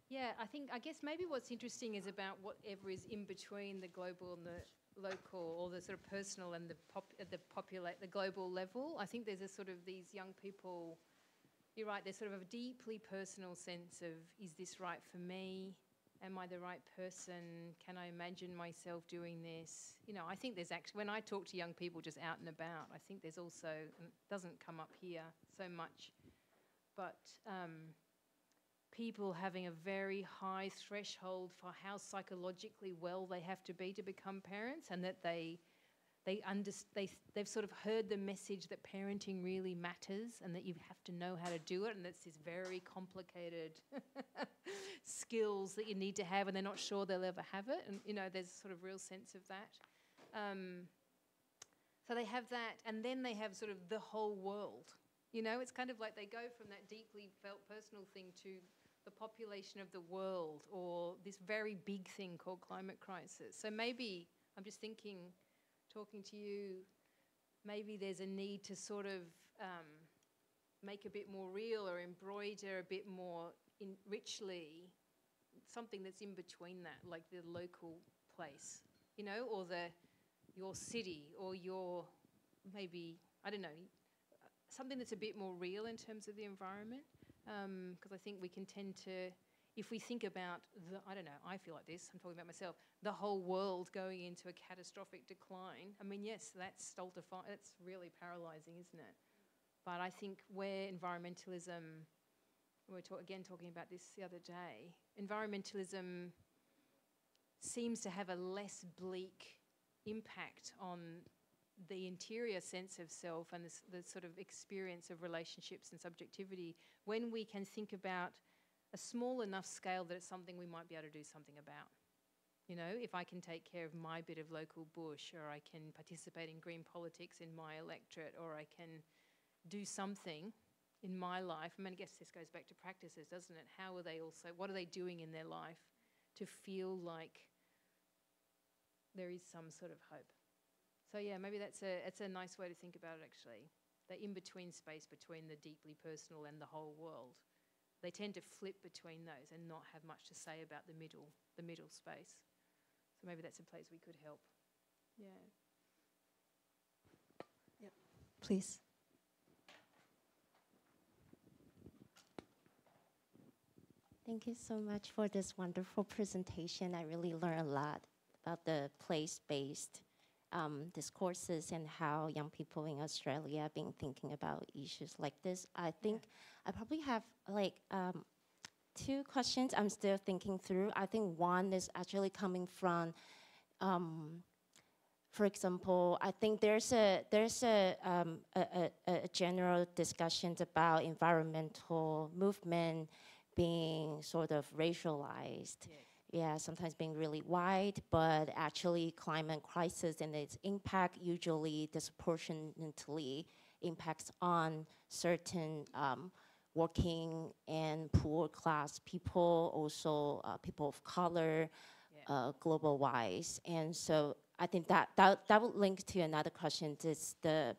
S1: Yeah, I guess maybe what's interesting is about whatever is in between the global and the local, or the sort of personal and the global level. I think there's a sort of these young people. You're right. There's sort of a deeply personal sense of, is this right for me? Am I the right person? Can I imagine myself doing this? I think there's actually, when I talk to young people just out and about, I think there's also, and it doesn't come up here so much, but people having a very high threshold for how psychologically well they have to be to become parents, and that they've sort of heard the message that parenting really matters and that you have to know how to do it, and it's this very complicated skills that you need to have, and they're not sure they'll ever have it, and there's a sort of real sense of that. So they have that, and then they have sort of the whole world. It's kind of like they go from that deeply felt personal thing to the population of the world, or this very big thing called climate crisis. So maybe, I'm just thinking, talking to you, maybe there's a need to sort of make a bit more real, or embroider a bit more richly something that's in between that, like the local place, or your city, or your, maybe, I don't know, something that's a bit more real in terms of the environment. Because I think we can tend to, if we think about I don't know, I feel like this, I'm talking about myself, the whole world going into a catastrophic decline. I mean, yes, that's really paralyzing, isn't it? But I think where environmentalism, we were talking about this the other day, environmentalism seems to have a less bleak impact on the interior sense of self and the sort of experience of relationships and subjectivity, when we can think about a small enough scale that it's something we might be able to do something about. If I can take care of my bit of local bush, or I can participate in green politics in my electorate, or I can do something in my life. I mean, I guess this goes back to practices, doesn't it? What are they doing in their life to feel like there is some sort of hope? So yeah, maybe it's a nice way to think about it actually. The in-between space between the deeply personal and the whole world. They tend to flip between those and not have much to say about the middle space. So maybe that's a place we could help. Yeah.
S3: Yep. Please.
S6: Thank you so much for this wonderful presentation. I really learned a lot about the place-based discourses and how young people in Australia have been thinking about issues like this. I think I probably have like 2 questions I'm still thinking through. I think one is actually coming from, for example, I think there's a general discussions about environmental movement being sort of racialized.
S1: Yes.
S6: Yeah, sometimes being really wide, but actually climate crisis and its impact usually disproportionately impacts on certain working and poor class people, also people of color, global-wise. And so I think that would link to another question. Is the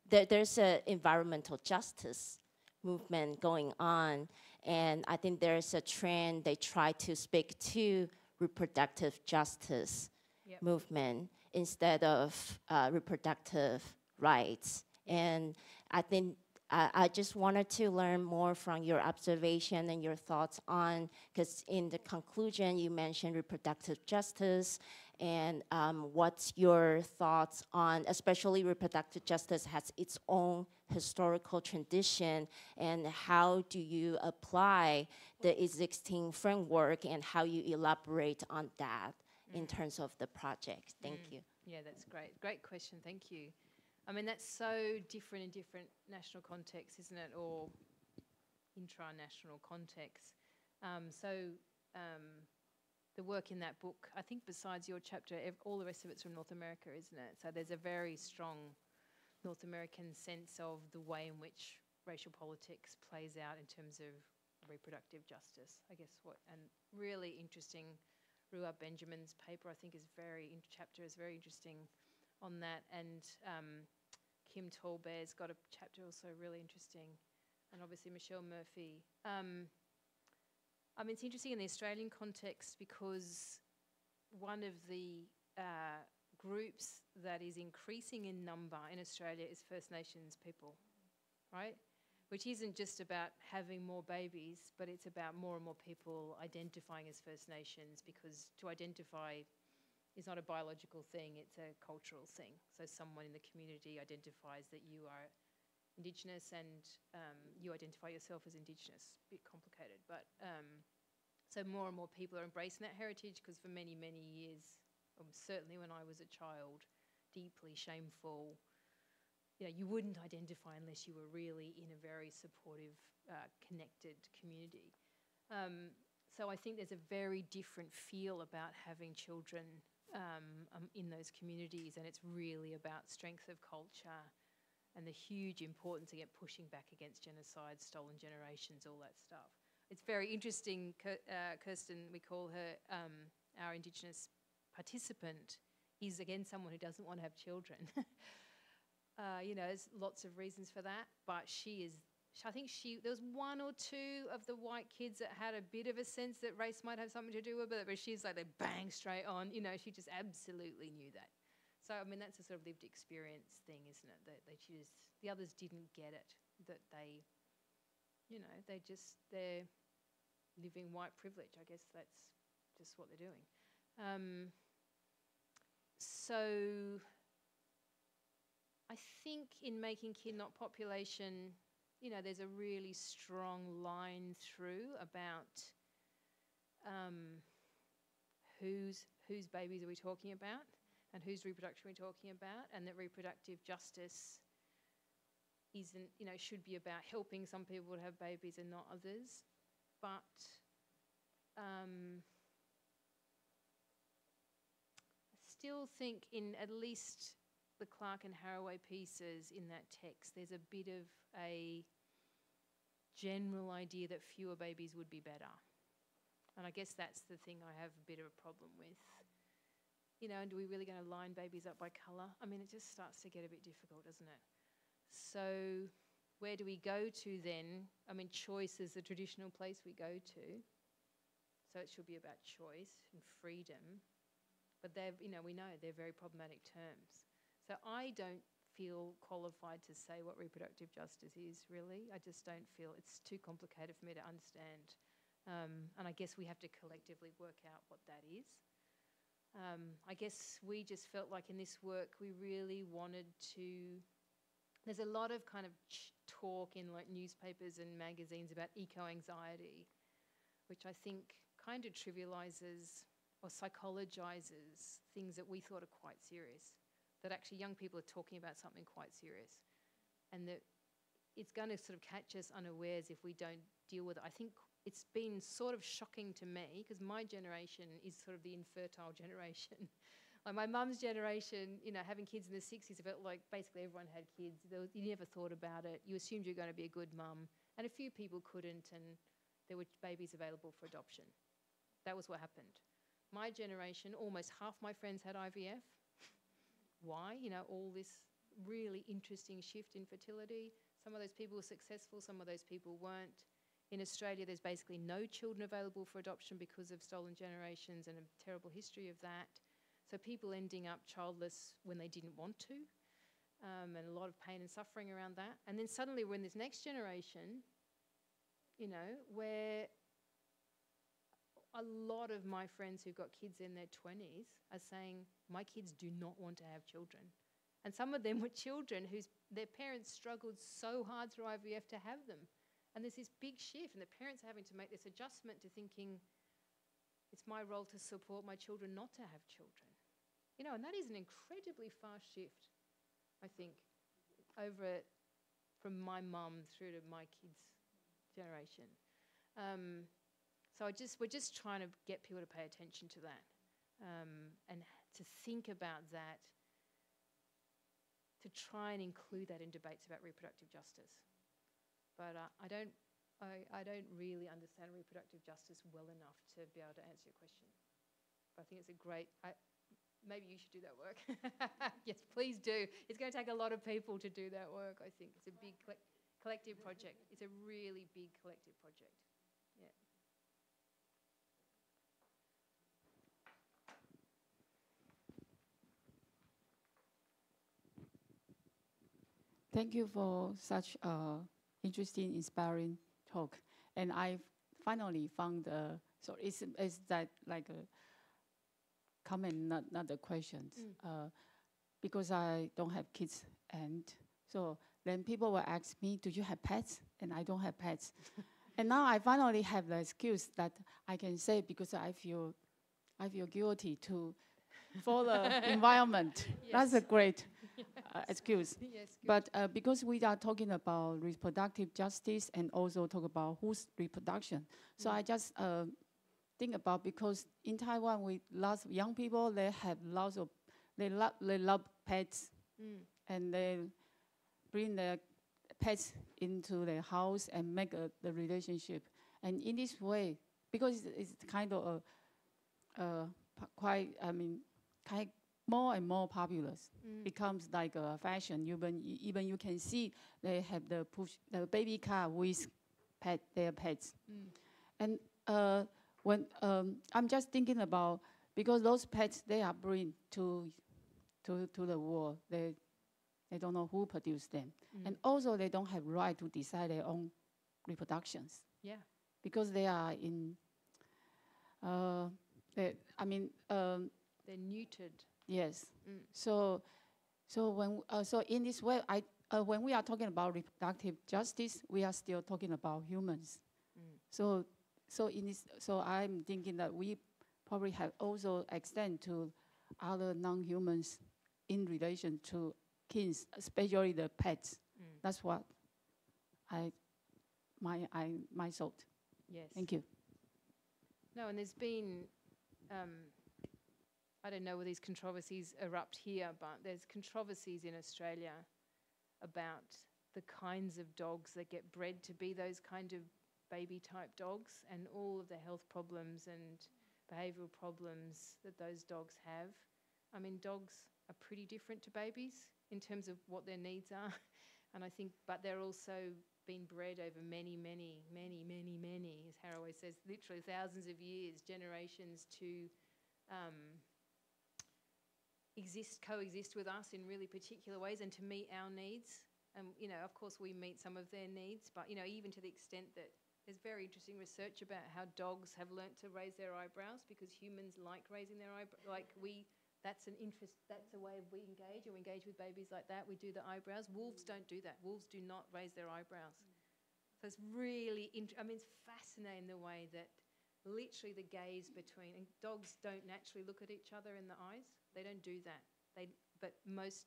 S6: there's an environmental justice movement going on, and I think there's a trend they try to speak to reproductive justice movement instead of reproductive rights. And I think I just wanted to learn more from your observation and your thoughts on, because in the conclusion you mentioned reproductive justice, and what's your thoughts on, especially reproductive justice has its own historical tradition, and how do you apply the existing framework and how you elaborate on that in terms of the project? Thank you.
S1: Yeah, that's great. Great question, thank you. I mean, that's so different in different national contexts, isn't it, or intranational contexts. The work in that book, I think besides your chapter, all the rest of it's from North America, isn't it? So there's a very strong North American sense of the way in which racial politics plays out in terms of reproductive justice, I guess. And really interesting, Ruab Benjamin's paper, I think, chapter is very interesting on that. And Kim Tallbear's got a chapter also really interesting. And obviously Michelle Murphy. I mean, it's interesting in the Australian context because one of the groups that is increasing in number in Australia is First Nations people, right? Which isn't just about having more babies, but it's about more and more people identifying as First Nations, because to identify is not a biological thing, it's a cultural thing. So someone in the community identifies that you are Indigenous and you identify yourself as Indigenous. A bit complicated, but so more and more people are embracing that heritage, because for many, many years, certainly when I was a child, deeply shameful, you wouldn't identify unless you were really in a very supportive, connected community. So I think there's a very different feel about having children in those communities, and it's really about strength of culture and the huge importance of pushing back against genocide, stolen generations, all that stuff. It's very interesting, Kirsten, we call her our Indigenous participant, is again someone who doesn't want to have children. There's lots of reasons for that, but I think there was 1 or 2 of the white kids that had a bit of a sense that race might have something to do with it, but she's like, they bang straight on, she just absolutely knew that. So, I mean, that's a sort of lived experience thing, isn't it? That the others didn't get it, that they're living white privilege. I guess that's just what they're doing. So I think in Making Kin Not Population, there's a really strong line through about whose babies are we talking about, and whose reproduction are we talking about, and that reproductive justice isn't, should be about helping some people to have babies and not others. But I still think in at least the Clark and Haraway pieces in that text, there's a bit of a general idea that fewer babies would be better. And I guess that's the thing I have a bit of a problem with. You know, and are we really going to line babies up by colour? I mean, it just starts to get a bit difficult, doesn't it? So where do we go to then? I mean, choice is the traditional place we go to. So it should be about choice and freedom. But they're, you know, we know they're very problematic terms. So I don't feel qualified to say what reproductive justice is, really. I just don't feel, it's too complicated for me to understand. And I guess we have to collectively work out what that is. I guess we just felt like in this work we really wanted to, there's a lot of kind of talk in like newspapers and magazines about eco-anxiety, which I think kind of trivializes or psychologizes things that we thought are quite serious, that actually young people are talking about something quite serious, and that it's going to sort of catch us unawares if we don't deal with it. I think it's been sort of shocking to me because my generation is sort of the infertile generation. Like my mum's generation, you know, having kids in the 60s, it felt like basically everyone had kids. You never thought about it. You assumed you were going to be a good mum, and a few people couldn't, and there were babies available for adoption. That was what happened. My generation, almost half my friends had IVF. Why? You know, all this really interesting shift in fertility. Some of those people were successful, some of those people weren't. In Australia, there's basically no children available for adoption because of stolen generations and a terrible history of that. So people ending up childless when they didn't want to, and a lot of pain and suffering around that. And then suddenly we're in this next generation, you know, where a lot of my friends who've got kids in their 20s are saying, my kids do not want to have children. And some of them were children whose their parents struggled so hard through IVF to have them. And there's this big shift, and the parents are having to make this adjustment to thinking, it's my role to support my children not to have children. You know, and that is an incredibly fast shift, I think, over from my mum through to my kids' generation. So we're just trying to get people to pay attention to that, and to think about that, to try and include that in debates about reproductive justice. But I don't really understand reproductive justice well enough to be able to answer your question. But I think it's a great, maybe you should do that work. Yes, please do. It's going to take a lot of people to do that work, I think. It's a big collective project. It's a really big collective project. Yeah.
S7: Thank you for such interesting, inspiring talk. And I finally found, so is that like a comment, not a question? Because I don't have kids, and so then people will ask me, do you have pets? And I don't have pets. And now I finally have the excuse that I can say, because I feel guilty for the environment. Yes. That's a great excuse. Yes, but because we are talking about reproductive justice and also talk about whose reproduction, so I just think about, because in Taiwan, with lots of young people, they have lots of, they love pets, and they bring their pets into their house and make the relationship. And in this way, because it's kind of quite, I mean, kind more and more popular, becomes like a fashion. Even you can see they have the baby car with their pets. And when I'm just thinking about, because those pets, they are bring to the world. They don't know who produced them, and also they don't have right to decide their own reproductions. Yeah, because they are in. They're neutered. Yes. So in this way, when we are talking about reproductive justice, we are still talking about humans. So I'm thinking that we probably have also extend to other non-humans in relation to kids, especially the pets. That's what my thought. Yes. Thank you.
S1: No, and there's been, I don't know where these controversies erupt here, but there's controversies in Australia about the kinds of dogs that get bred to be those kind of baby-type dogs, and all of the health problems and behavioural problems that those dogs have. I mean, dogs are pretty different to babies in terms of what their needs are. And I think, but they're also been bred over many, as Haraway says, literally thousands of years, generations to coexist with us in really particular ways and to meet our needs. And, you know, of course we meet some of their needs, but, you know, even to the extent that there's very interesting research about how dogs have learnt to raise their eyebrows because humans like raising their eyebrows. That's an interest, that's a way we engage, or we engage with babies like that. We do the eyebrows. Wolves don't do that. Wolves do not raise their eyebrows. So it's really, it's fascinating the way that literally the gaze between, and dogs don't naturally look at each other in the eyes. They don't do that. But most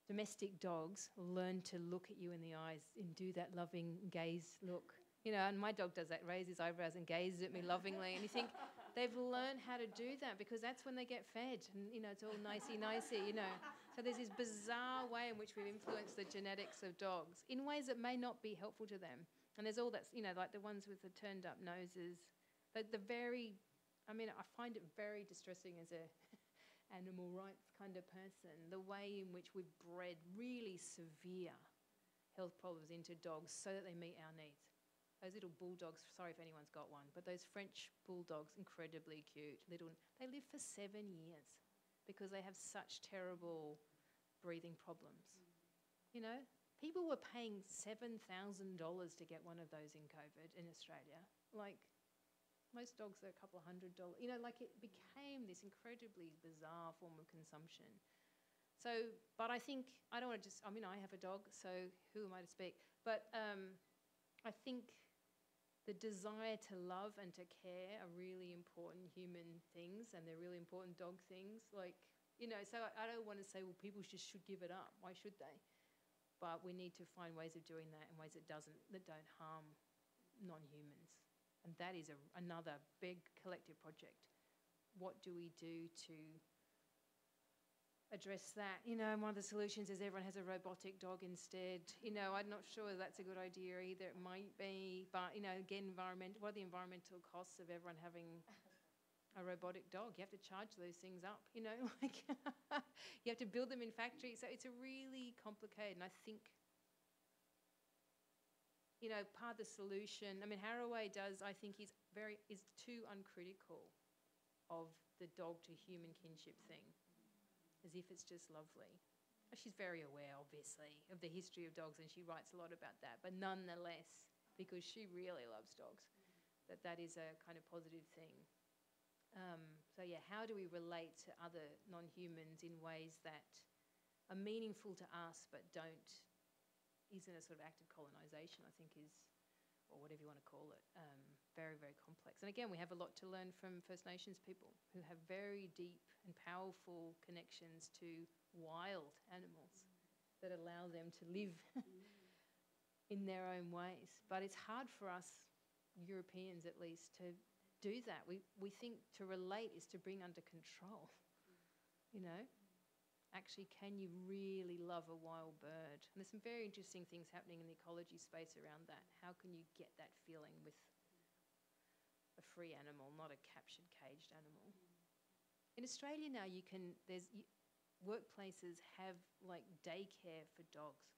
S1: domestic dogs learn to look at you in the eyes and do that loving gaze look. You know, and my dog does that, raises his eyebrows and gazes at me lovingly. And you think, they've learned how to do that because that's when they get fed. And, you know, it's all nicey-nicey, you know. So there's this bizarre way in which we've influenced the genetics of dogs in ways that may not be helpful to them. And there's all that, you know, like the ones with the turned-up noses. I find it very distressing as a animal rights kind of person, the way in which we've bred really severe health problems into dogs so that they meet our needs. Those little bulldogs, sorry if anyone's got one, but those French bulldogs, incredibly cute. They live for 7 years because they have such terrible breathing problems. You know, people were paying $7,000 to get one of those in COVID in Australia. Like, most dogs are a couple of $100. You know, like it became this incredibly bizarre form of consumption. So, but I think, I don't want to just, I mean, I have a dog, so who am I to speak? But I think the desire to love and to care are really important human things, and they're really important dog things. Like, you know, so I don't want to say, well, people just should give it up. Why should they? But we need to find ways of doing that in ways that don't harm non-humans. And that is another big collective project. What do we do to address that? You know, and one of the solutions is everyone has a robotic dog instead. You know, I'm not sure that's a good idea either. It might be, but, you know, again, what are the environmental costs of everyone having a robotic dog? You have to charge those things up, you know, like you have to build them in factories. So it's a really complicated, and I think, you know, part of the solution, I mean, Haraway I think is too uncritical of the dog to human kinship thing, as if it's just lovely. She's very aware, obviously, of the history of dogs, and she writes a lot about that, but nonetheless, because she really loves dogs, that is a kind of positive thing. So yeah, how do we relate to other non-humans in ways that are meaningful to us but isn't a sort of act of colonisation, I think is, or whatever you want to call it, very, very complex. And again, we have a lot to learn from First Nations people who have very deep and powerful connections to wild animals that allow them to live in their own ways. But it's hard for us, Europeans at least, to do that. We think to relate is to bring under control, you know? Actually, can you really love a wild bird? And there's some very interesting things happening in the ecology space around that. How can you get that feeling with a free animal, not a captured, caged animal? In Australia now, workplaces have like daycare for dogs.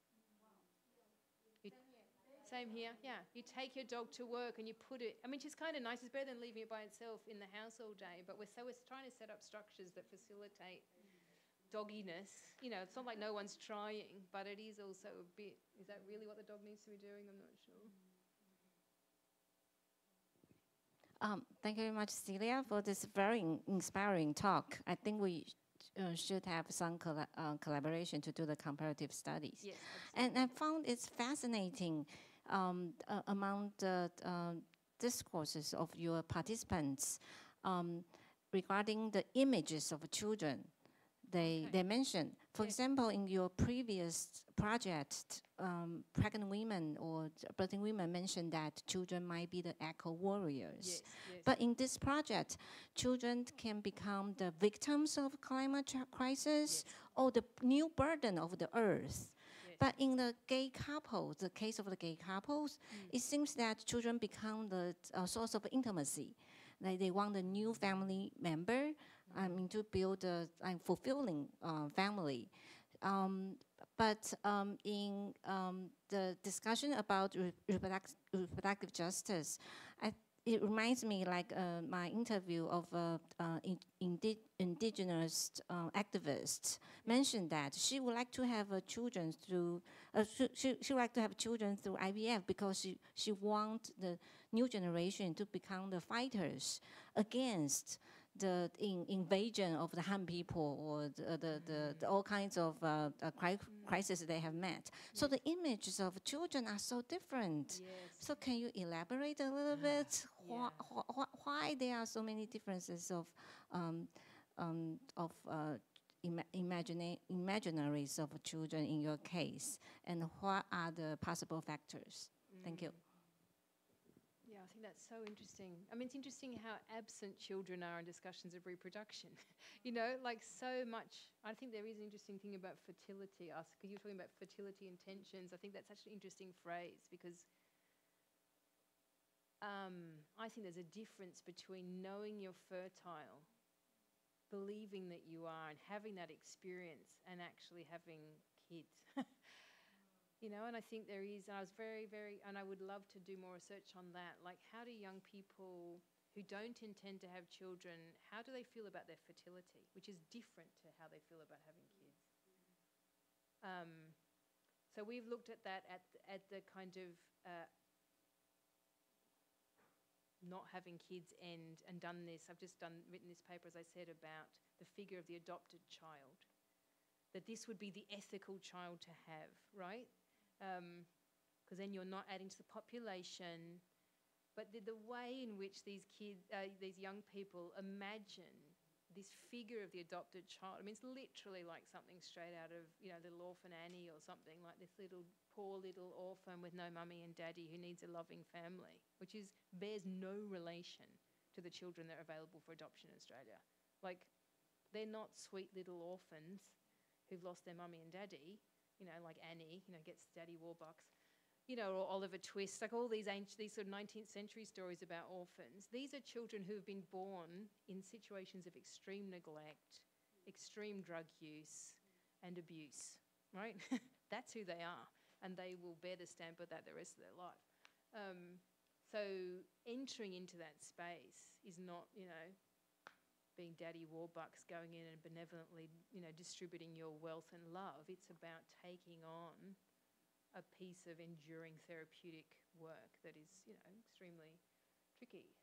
S1: Same here, yeah. You take your dog to work and you put it, I mean, it's kind of nice. It's better than leaving it by itself in the house all day, but we're trying to set up structures that facilitate dogginess. You know, it's not like no one's trying, but it is also a bit, is that really what the dog needs to be doing? I'm not sure.
S8: Thank you very much, Celia, for this very inspiring talk. I think we should have some collaboration to do the comparative studies.
S1: Yes,
S8: and I found it's fascinating among the discourses of your participants regarding the images of children. They mentioned, for example, in your previous project, pregnant women or birthing women mentioned that children might be the eco-warriors.
S1: Yes.
S8: But in this project, children can become the victims of climate crisis or the new burden of the earth.
S1: Yes.
S8: But in the gay couples, the case of the gay couples, it seems that children become the source of intimacy. Like they want a new family member to build a fulfilling family. But in the discussion about reproductive justice, it reminds me like my interview of indigenous activist mentioned that she would like to have children through she would like to have children through IVF because she wants the new generation to become the fighters against the invasion of the Han people or the all kinds of crises they have met. So the images of children are so different. So can you elaborate a little bit why there are so many differences of imaginaries of children in your case, and what are the possible factors? Thank you.
S1: Yeah, I think that's so interesting. I mean, it's interesting how absent children are in discussions of reproduction. You know, like so much. I think there is an interesting thing about fertility. Because you're talking about fertility intentions. I think that's actually an interesting phrase because I think there's a difference between knowing you're fertile, believing that you are, and having that experience, and actually having kids. You know, and I think there is, and I was and I would love to do more research on that. Like, how do young people who don't intend to have children, how do they feel about their fertility, which is different to how they feel about having kids? So we've looked at that at the kind of not having kids end, and done this. I've just written this paper, as I said, about the figure of the adopted child, that this would be the ethical child to have, right? Because then you're not adding to the population. But the way in which these kids, these young people imagine this figure of the adopted child, I mean, it's literally like something straight out of, you know, Little Orphan Annie or something, like this poor little orphan with no mummy and daddy who needs a loving family, which bears no relation to the children that are available for adoption in Australia. Like, they're not sweet little orphans who've lost their mummy and daddy, you know, like Annie, you know, gets daddy warbucks, you know, or Oliver Twist, like all these sort of 19th century stories about orphans. These are children who have been born in situations of extreme neglect, extreme drug use and abuse, right? That's who they are, and they will bear the stamp of that the rest of their life. So entering into that space is not, you know, being daddy warbucks, going in and benevolently, you know, distributing your wealth and love. It's about taking on a piece of enduring therapeutic work that is, you know, extremely tricky.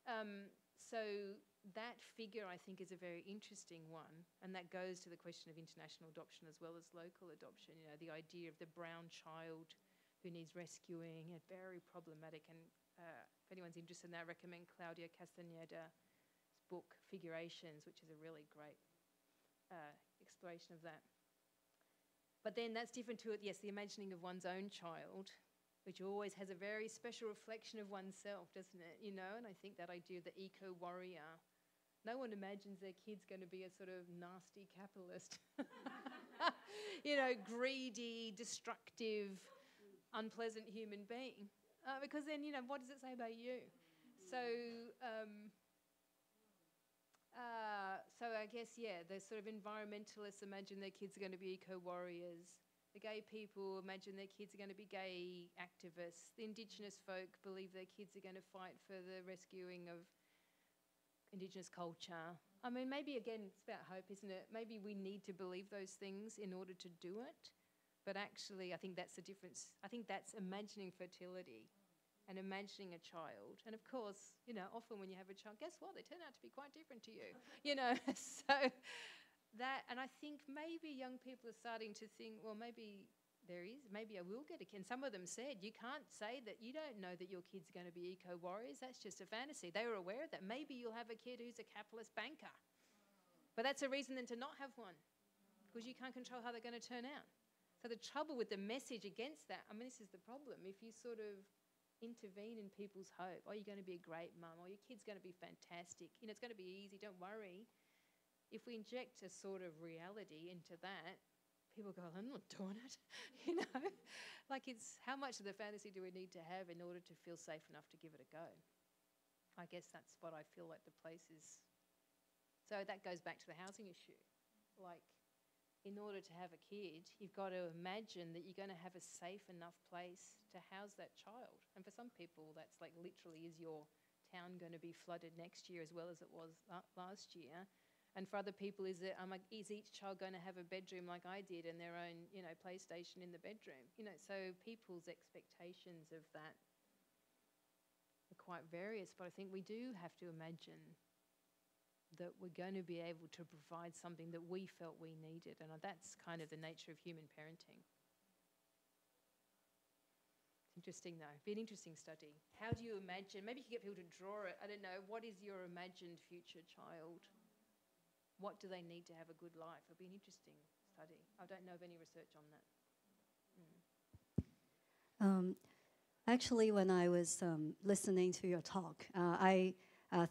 S1: So that figure, I think, is a very interesting one, and that goes to the question of international adoption as well as local adoption. You know, the idea of the brown child who needs rescuing, very problematic. And if anyone's interested in that, I recommend Claudia Castaneda's book, Figurations, which is a really great exploration of that. But then that's different to it, yes, the imagining of one's own child, which always has a very special reflection of oneself, doesn't it? You know, and I think that idea of the eco-warrior, no one imagines their kid's going to be a sort of nasty capitalist, you know, greedy, destructive, unpleasant human being. Because then, you know, what does it say about you? So, so I guess, yeah, the sort of environmentalists imagine their kids are going to be eco-warriors. The gay people imagine their kids are going to be gay activists. The Indigenous folk believe their kids are going to fight for the rescuing of Indigenous culture. I mean, maybe, again, it's about hope, isn't it? Maybe we need to believe those things in order to do it. But actually, I think that's the difference. I think that's imagining fertility and imagining a child. And of course, you know, often when you have a child, guess what? They turn out to be quite different to you, you know. So that, and I think maybe young people are starting to think, well, maybe maybe I will get a kid. And some of them said, you can't say that you don't know that your kid's going to be eco-warriors. That's just a fantasy. They were aware of that. Maybe you'll have a kid who's a capitalist banker. But that's a reason then to not have one, because you can't control how they're going to turn out. So the trouble with the message against that, I mean, this is the problem. If you sort of intervene in people's hope, oh, you're going to be a great mum, or your kid's going to be fantastic, you know, it's going to be easy, don't worry. If we inject a sort of reality into that, people go, I'm not doing it, you know. Like, it's how much of the fantasy do we need to have in order to feel safe enough to give it a go? I guess that's what I feel like the place is So that goes back to the housing issue. Like, in order to have a kid, you've got to imagine that you're going to have a safe enough place to house that child. And for some people, that's like literally, is your town going to be flooded next year as well as it was last year? And for other people, is each child going to have a bedroom like I did and their own, PlayStation in the bedroom? So people's expectations of that are quite various. But I think we do have to imagine that we're going to be able to provide something that we felt we needed. And that's kind of the nature of human parenting. It's interesting, though. It'd be an interesting study. How do you imagine? Maybe you could get people to draw it. I don't know. What is your imagined future child? What do they need to have a good life? It'd be an interesting study. I don't know of any research on that.
S3: Actually, when I was listening to your talk, I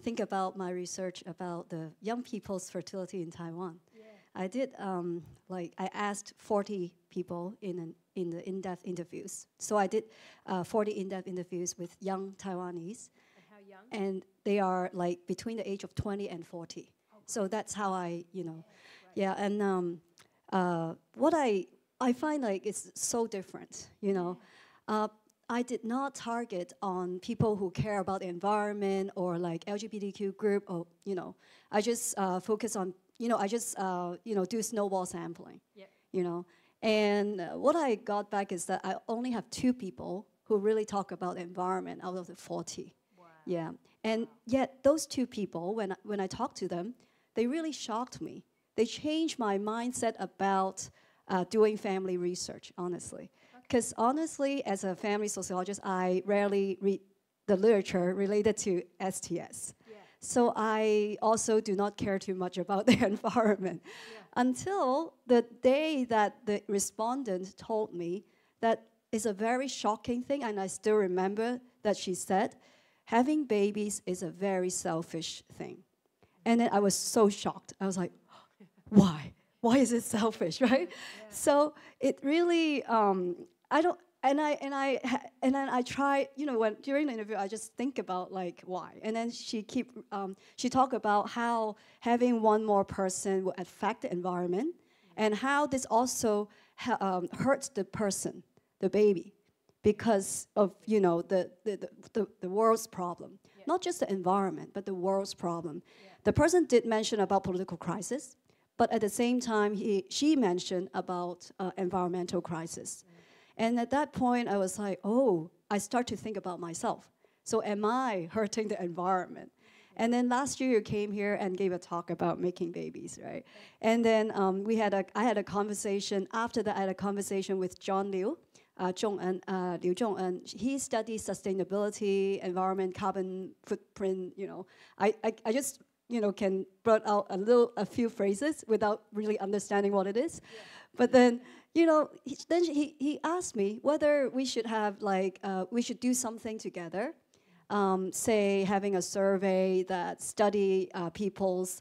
S3: think about my research about the young people's fertility in Taiwan.
S1: Yeah.
S3: I did, I asked 40 people in the in-depth interviews. So I did 40 in-depth interviews with young Taiwanese.
S1: And how young?
S3: And they are like between the age of 20 and 40. So that's how I, and what I find like it's so different, I did not target on people who care about the environment or like LGBTQ group or, I just focus on, do snowball sampling, and what I got back is that I only have 2 people who really talk about the environment out of the 40.
S1: Wow.
S3: Yeah, and yet those 2 people, when I talked to them, they really shocked me. They changed my mindset about doing family research, honestly. Because honestly, as a family sociologist, I rarely read the literature related to STS.
S1: Yeah.
S3: So I also do not care too much about the environment.
S1: Yeah.
S3: Until the day that the respondent told me that it's a very shocking thing, and I still remember that she said, having babies is a very selfish thing. And then I was so shocked. I was like, why? Why is it selfish, right? Yeah. So it really, then I try, when during the interview, I just think about like why. And then she talked about how having one more person will affect the environment, and how this also hurts the person, the baby, because of the world's problem, not just the environment, but the world's problem. Yeah. The person did mention about political crisis, but at the same time, she mentioned about environmental crisis. And at that point, I was like, I start to think about myself. So am I hurting the environment? And then last year, you came here and gave a talk about making babies, right? And then I had a conversation. After that, I had a conversation with John Liu, Liu Zhongen. He studies sustainability, environment, carbon footprint. I just can brought out a few phrases without really understanding what it is. Yeah. But then, he asked me whether we should have we should do something together, say having a survey that study people's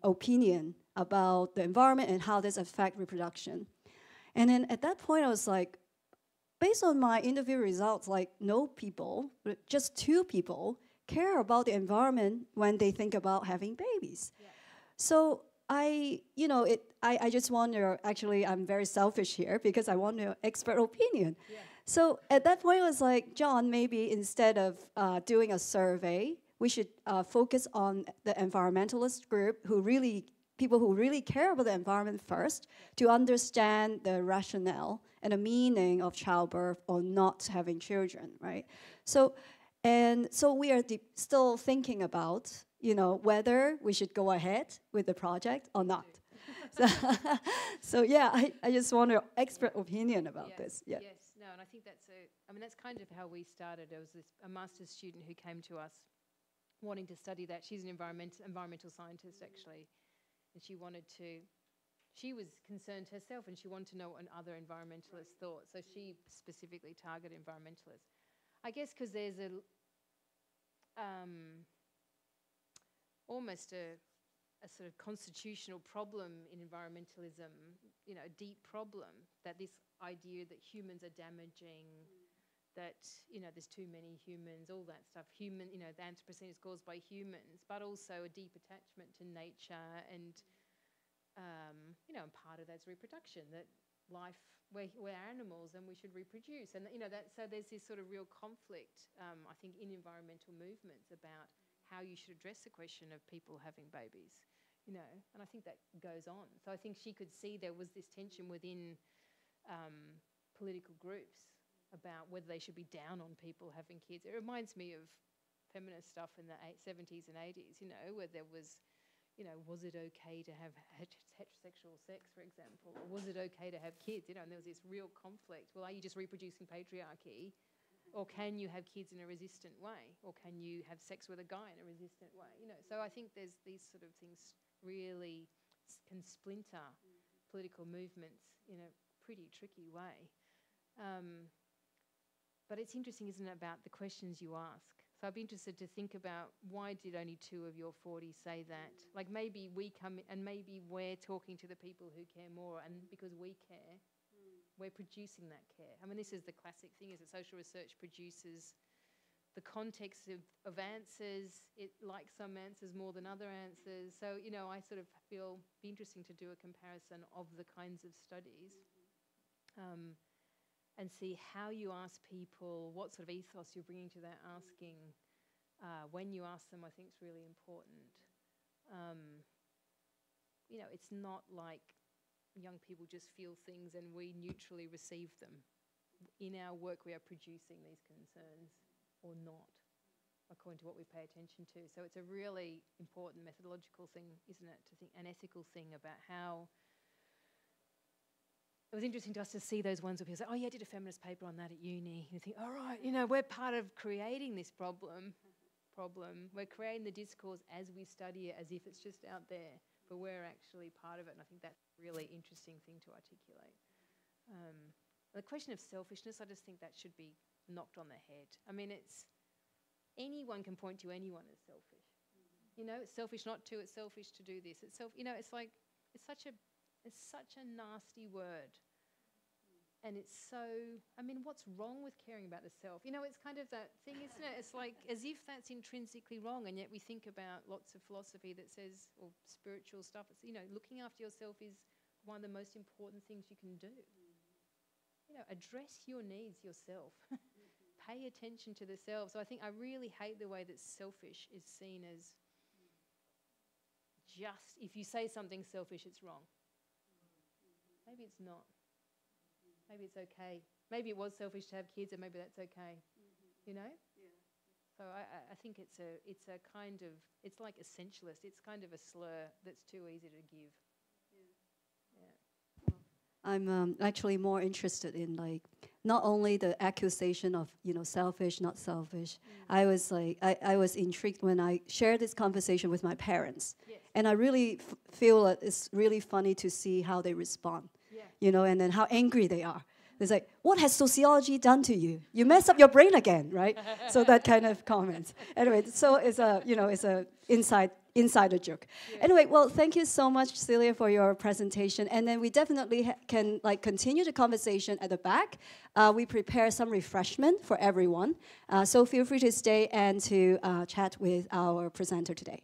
S3: opinion about the environment and how this affects reproduction. And then at that point, I was like, based on my interview results, no people, just 2 people care about the environment when they think about having babies. Yeah. So I just wonder, actually, I'm very selfish here because I want your expert opinion. Yeah. So at that point, I was like, John, maybe instead of doing a survey, we should focus on the environmentalist group people who really care about the environment first, to understand the rationale and the meaning of childbirth or not having children, right? So we are still thinking about, whether we should go ahead with the project or not. So yeah, I just want your expert opinion about this. Yeah.
S1: Yes, no, and I think that's kind of how we started. There was a master's student who came to us wanting to study that. She's an environmental scientist, actually, and she was concerned herself, and she wanted to know what other environmentalists thought. So she specifically targeted environmentalists. I guess because there's almost a sort of constitutional problem in environmentalism, a deep problem, that this idea that humans are damaging that, you know, there's too many humans, all that stuff. Human, you know, the Anthropocene is caused by humans, but also a deep attachment to nature and, you know, and part of that's reproduction, that life, we're animals and we should reproduce. And, you know, so there's this sort of real conflict, I think, in environmental movements about how you should address the question of people having babies, you know, and I think that goes on. So I think she could see there was this tension within political groups about whether they should be down on people having kids. It reminds me of feminist stuff in the 70s and 80s, you know, where there was, you know, was it okay to have heterosexual sex, for example? Or was it okay to have kids? You know, and there was this real conflict. Well, are you just reproducing patriarchy? Or can you have kids in a resistant way? Or can you have sex with a guy in a resistant way? You know, so I think there's these sort of things really can splinter political movements in a pretty tricky way. But it's interesting, isn't it, about the questions you ask. So I'd be interested to think about, why did only 2 of your 40 say that? Like maybe we come in and maybe we're talking to the people who care more, and because we care, we're producing that care. I mean, this is the classic thing, is that social research produces the context of answers. It likes some answers more than other answers. So, you know, I sort of feel it'd be interesting to do a comparison of the kinds of studies. And see how you ask people, what sort of ethos you're bringing to that asking. When you ask them, I think it's really important. You know, it's not like young people just feel things and we neutrally receive them. In our work, we are producing these concerns or not, according to what we pay attention to. So it's a really important methodological thing, isn't it, to think, an ethical thing about how. It was interesting to us to see those ones where people say, oh yeah, I did a feminist paper on that at uni. And you think, all right, you know, we're part of creating this problem. We're creating the discourse as we study it, as if it's just out there, but we're actually part of it. And I think that's a really interesting thing to articulate. The question of selfishness, I just think that should be knocked on the head. I mean, anyone can point to anyone as selfish. You know, it's selfish not to, it's selfish to do this. You know, it's like, it's such a nasty word. And it's so, I mean, what's wrong with caring about the self? You know, it's kind of that thing, isn't it? It's like as if that's intrinsically wrong, and yet we think about lots of philosophy that says, or spiritual stuff, it's, you know, looking after yourself is one of the most important things you can do. You know, address your needs yourself. Pay attention to the self. So I think I really hate the way that selfish is seen as just, if you say something selfish, it's wrong. Maybe it's not. Maybe it's okay. Maybe it was selfish to have kids, and maybe that's okay. You know? Yeah. So I think it's a kind of, it's like essentialist. It's kind of a slur that's too easy to give. Yeah.
S3: I'm actually more interested in, like, not only the accusation of, you know, selfish, not selfish. I was like, I was intrigued when I shared this conversation with my parents. Yes. And I really feel that it's really funny to see how they respond. Yeah. You know, and then how angry they are. It's like, what has sociology done to you? You messed up your brain again, right? So that kind of comment. Anyway, so it's a, you know, it's a insider joke. Yeah. Anyway, well, thank you so much, Celia, for your presentation. And then we definitely can like continue the conversation at the back. We prepare some refreshment for everyone. So feel free to stay and to chat with our presenter today.